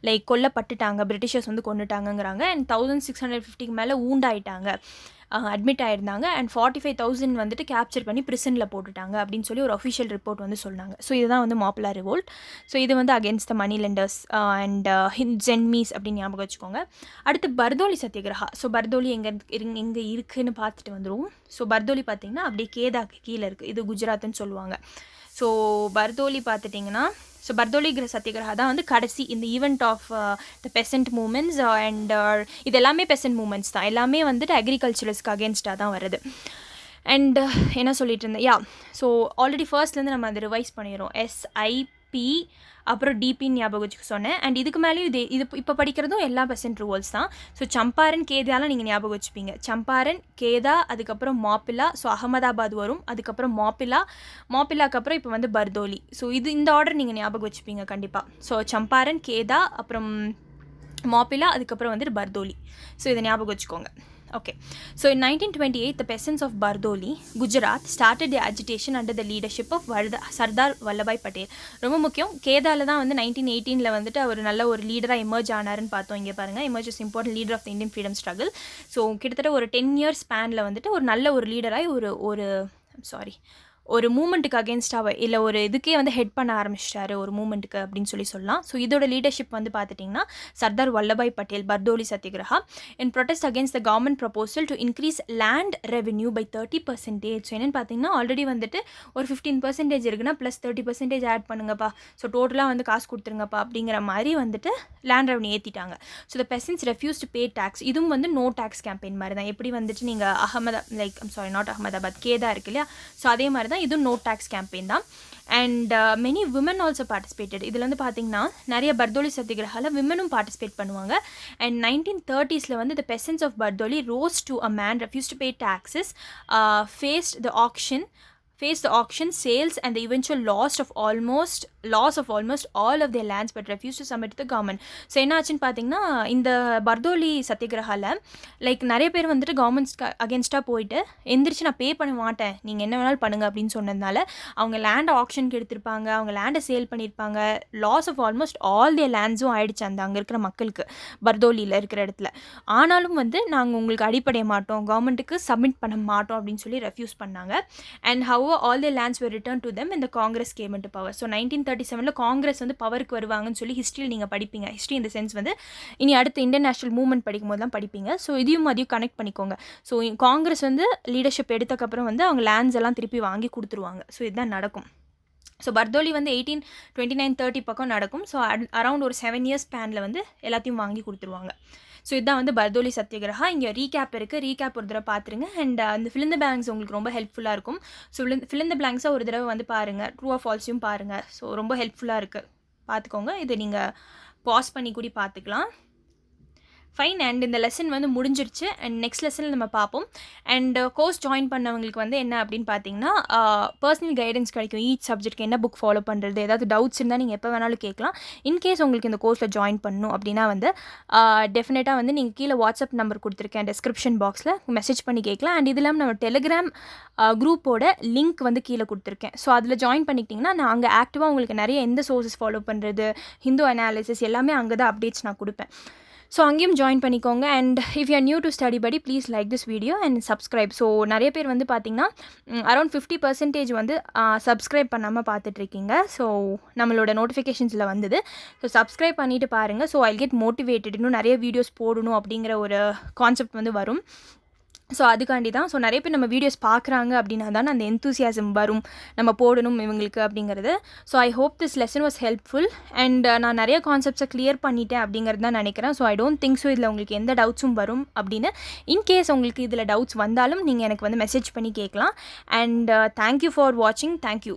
Speaker 1: லைக் கொல்லப்பட்டுட்டாங்க, பிரிட்டிஷர்ஸ் வந்து கொண்டுட்டாங்கங்கிறாங்க. அண்ட் 1650க்கு மேலே ஊண்டாயிட்டாங்க அட்மிட் ஆயிருந்தாங்க. அண்ட் 45,000 வந்துட்டு கேப்சர் பண்ணி பிரிசனில் போட்டுட்டாங்க அப்படின்னு சொல்லி ஒரு அஃபிஷியல் ரிப்போர்ட் வந்து சொன்னாங்க. ஸோ இதுதான் வந்து மாப்பிளா ரிவோல்ட். ஸோ இது வந்து against the money lenders and jenmis அப்படின்னு ஞாபகம் வச்சுக்கோங்க. அடுத்து பர்தோலி சத்தியகிரகா. ஸோ பர்தோலி எங்கே இருக்குதுன்னு பார்த்துட்டு வந்துடுவோம். ஸோ பர்தோலி பார்த்திங்கன்னா அப்படியே கேதாக்கு கீழே இருக்குது. இது குஜராத்னு சொல்லுவாங்க. ஸோ பர்தோலி பார்த்துட்டிங்கன்னா ஸோ பர்தோலி சத்தியகிரகா தான் வந்து கடைசி இந்த event of the peasant movements and இது எல்லாமே பெசன்ட் மூமெண்ட்ஸ் தான். எல்லாமே வந்துட்டு அக்ரிகல்ச்சரலிஸ்க்கு அகேன்ஸ்டாக தான் வருது. அண்ட் என்ன சொல்லிட்டு இருந்தேன், ஸோ ஆல்ரெடி ஃபர்ஸ்ட்லேருந்து நம்ம அதை ரிவைஸ் பண்ணிடுறோம். SIP அப்புறம் டிபின்னு ஞாபகம் வச்சுக்க சொன்னேன். அண்ட் இதுக்கு மேலேயும் இது இப்போ படிக்கிறதும் எல்லா பெசன்ட் ரிவோல்ட்ஸ் தான். ஸோ சம்பாரன் கேதாலாம் நீங்கள் ஞாபகம் வச்சுப்பீங்க. சம்பாரன், கேதா, அதுக்கப்புறம் மாப்பிலா, ஸோ அகமதாபாத் வரும், அதுக்கப்புறம் மாப்பிலாக்கு அப்புறம் இப்போ வந்து பர்தோலி. ஸோ இந்த ஆர்டர் நீங்கள் ஞாபகம் வச்சுப்பீங்க கண்டிப்பாக. ஸோ சம்பாரன், கேதா, அப்புறம் மாப்பிலா, அதுக்கப்புறம் வந்துட்டு பர்தோலி. ஸோ இதை ஞாபகம் வச்சுக்கோங்க. Okay, so in 1928, the peasants of Bardoli, Gujarat, started their agitation under the leadership of Sardar Vallabhai Patel. ரொம்ப முக்கியம், கேதால தான் வந்து 1918ல் வந்துட்டு அவர் நல்ல ஒரு லீடராக எமர்ஜ் ஆனாருன்னு பார்த்தோம். இங்கே பாருங்கள், emerge is important leader of the Indian freedom struggle. So கிட்டத்தட்ட ஒரு 10 years ஸ்பேனில் வந்துட்டு ஒரு நல்ல ஒரு லீடராக ஒரு மூமெண்ட்டுக்கு அகேன்ஸ்டாக இல்லை ஒரு இதுக்கே வந்து ஹெட் பண்ண ஆரம்பிச்சிட்டாரு ஒரு மூமெண்ட்டுக்கு அப்படின்னு சொல்லலாம். ஸோ இதோட லீடர்ஷிப் வந்து பார்த்துட்டிங்கன்னா Sardar Vallabhbhai Patel, Bardoli satyagraha, in protest against the government proposal to increase land revenue by 30%. So என்னென்னு பார்த்தீங்கன்னா ஆல்ரெடி வந்துட்டு ஒரு 15% இருக்குன்னா ப்ளஸ் 30% ஆட் பண்ணுங்கப்பா, ஸோ டோட்டலாக வந்து காசு கொடுத்துருங்கப்பா அப்படிங்கிற மாதிரி வந்துட்டு லேண்ட் ரெவென்யூ ஏற்றிட்டாங்க. So the peasants refuse to pay tax. இதுவும் வந்து நோ டேக்ஸ் கேம்பெயின் மாதிரி தான். எப்படி வந்துட்டு நீங்கள் நாட் அகமதாபாத், கேதா இருக்கு இல்லையா, ஸோ அதே மாதிரி தான் இது நோ டேக்ஸ் கேம்பெயின் தான். And many women also participated. இதில் வந்து பார்த்திங்கன்னா நிறைய பர்தோலி சத்தியகிரகாவில் விமனும் பார்ட்டிசிபேட் பண்ணுவாங்க. அண்ட் 1930s வந்து the peasants of Bardoli rose to a man refuse to pay taxes, faced the auction, sales and the eventual loss of almost all of their lands but refused to submit to the government. So என்ன ஆச்சுன்னு பார்த்தீங்கன்னா இந்த பர்தோலி சத்தியகிரகாவில் நிறைய பேர் வந்துட்டு கவர்மெண்ட்ஸ்க்கு அகேன்ஸ்டாக போயிட்டு எந்திரிச்சு நான் பே பண்ண மாட்டேன், நீங்கள் என்ன வேணாலும் பண்ணுங்கள் அப்படின்னு சொன்னதுனால அவங்க லேண்டை ஆக்ஷனுக்கு எடுத்திருப்பாங்க, அவங்க லேண்டை சேல் பண்ணியிருப்பாங்க. லாஸ் ஆஃப் ஆல்மோஸ்ட் ஆல் தேர் லேண்ட்ஸும் ஆயிடுச்சு அந்த அங்கே இருக்கிற மக்களுக்கு பர்தோலியில் இருக்கிற இடத்துல. ஆனாலும் வந்து நாங்கள் உங்களுக்கு அடிப்படைய மாட்டோம், கவர்மெண்ட்டுக்கு சப்மிட் பண்ண மாட்டோம் அப்படின்னு சொல்லி ரெஃப்யூஸ் பண்ணாங்க. And all their lands were returned to them when the Congress came into power. So 1937ல காங்கிரஸ் வந்து பவருக்கு வருவாங்கன்னு சொல்லி ஹிஸ்ட்ரியில் நீங்கள் படிப்பீங்க. ஹிஸ்ட்ரி இந்த சென்ஸ் வந்து இனி அடுத்த இந்தியன் நேஷனல் மூவ்மெண்ட் படிக்கும் போது தான் படிப்பீங்க. ஸோ இதையும் கனெக்ட் பண்ணிக்கோங்க. ஸோ காங்கிரஸ் வந்து லீடர்ஷிப் எடுத்தக்கப்புறம் வந்து அவங்க லேண்ட்ஸ் எல்லாம் திருப்பி வாங்கி கொடுத்துருவாங்க. ஸோ இதுதான் நடக்கும். ஸோ பர்தோலி வந்து 1829-30 பக்கம் நடக்கும். ஸோ அரௌண்ட் ஒரு 7 years ஸ்பேனில் வந்து எல்லாத்தையும் வாங்கி கொடுத்துருவாங்க. ஸோ இதுதான் வந்து பர்தோலி சத்தியகிரகா. இங்கே ரீகேப் இருக்குது, ரீகேப் ஒரு தடவை பார்த்துருங்க. அண்ட் அந்த ஃபில் இன் த பிளாங்க்ஸ் உங்களுக்கு ரொம்ப ஹெல்ப்ஃபுல்லாக இருக்கும். ஸோ ஃபில் இன் த பிளாங்க்ஸாக ஒரு தடவை வந்து பாருங்கள், ட்ரூ ஆர் ஃபால்ஸையும் பாருங்கள். ஸோ ரொம்ப ஹெல்ப்ஃபுல்லாக இருக்குது, பார்த்துக்கோங்க. இதை நீங்கள் பாஸ் பண்ணி கூட பார்த்துக்கலாம். ஃபைன். அண்ட் இந்த லெசன் வந்து முடிஞ்சிருச்சு. அண்ட் நெக்ஸ்ட் லெசனில் நம்ம பார்ப்போம். அண்ட் கோர்ஸ் ஜாயின் பண்ணவங்களுக்கு வந்து என்ன அப்படின்னு பார்த்தீங்கன்னா பர்சனல் கைடன்ஸ் கிடைக்கும். ஈச் சப்ஜெக்ட்க்கு என்ன புக் ஃபாலோ பண்ணுறது, ஏதாவது டவுட்ஸ் இருந்தால் நீங்கள் எப்போ வேணாலும் கேட்கலாம். இன்கேஸ் உங்களுக்கு இந்த கோர்ஸில் ஜாயின் பண்ணணும் அப்படின்னா வந்து டெஃபினட்டாக வந்து நீங்கள் கீழே வாட்ஸ்அப் நம்பர் கொடுத்துருக்கேன் டிஸ்கிரிப்ஷன் பாக்ஸில், மெசேஜ் பண்ணி கேட்கலாம். அண்ட் இது இல்லாமல் நம்ம டெலிகிராம் குரூப்போட லிங்க் வந்து கீழே கொடுத்துருக்கேன். ஸோ அதில் ஜாயின் பண்ணிக்கிட்டிங்கன்னா நான் அங்கே ஆக்டிவாக உங்களுக்கு நிறைய எந்த சோர்ஸஸ் ஃபாலோ பண்ணுறது, ஹிந்து அனாலிசிஸ் எல்லாமே அங்கே தான் அப்டேட்ஸ் நான் கொடுப்பேன். ஸோ அங்கேயும் ஜாயின் பண்ணிக்கோங்க. And if you are new to study படி please like this video and subscribe. So நிறைய பேர் வந்து பார்த்திங்கன்னா அரௌண்ட் 50% வந்து சப்ஸ்கிரைப் பண்ணாமல் பார்த்துட்ருக்கீங்க. ஸோ நம்மளோட நோட்டிஃபிகேஷன்ஸில் வந்தது. ஸோ சப்ஸ்கிரைப் பண்ணிவிட்டு பாருங்கள். ஸோ ஐ கெட் மோட்டிவேட்டட், இன்னும் நிறைய வீடியோஸ் போடணும் அப்படிங்கிற ஒரு கான்செப்ட் வந்து வரும். ஸோ அதுக்காண்டி தான். ஸோ நிறைய பேர் நம்ம வீடியோஸ் பார்க்குறாங்க அப்படின்னா தான் அந்த எந்தூசியாசம் வரும், நம்ம போடணும் இவங்களுக்கு அப்படிங்கிறது. So I hope this lesson was helpful. And நான் நிறைய கான்செப்ட்ஸை கிளியர் பண்ணிட்டேன் அப்படிங்கிறது தான் நினைக்கிறேன். So I don't think so இதில் உங்களுக்கு எந்த டவுட்ஸும் வரும் அப்படின்னு. இன்கேஸ் உங்களுக்கு இதில் டவுட்ஸ் வந்தாலும் நீங்கள் எனக்கு வந்து மெசேஜ் பண்ணி கேட்கலாம். அண்ட் தேங்க்யூ ஃபார் வாட்சிங். தேங்க்யூ.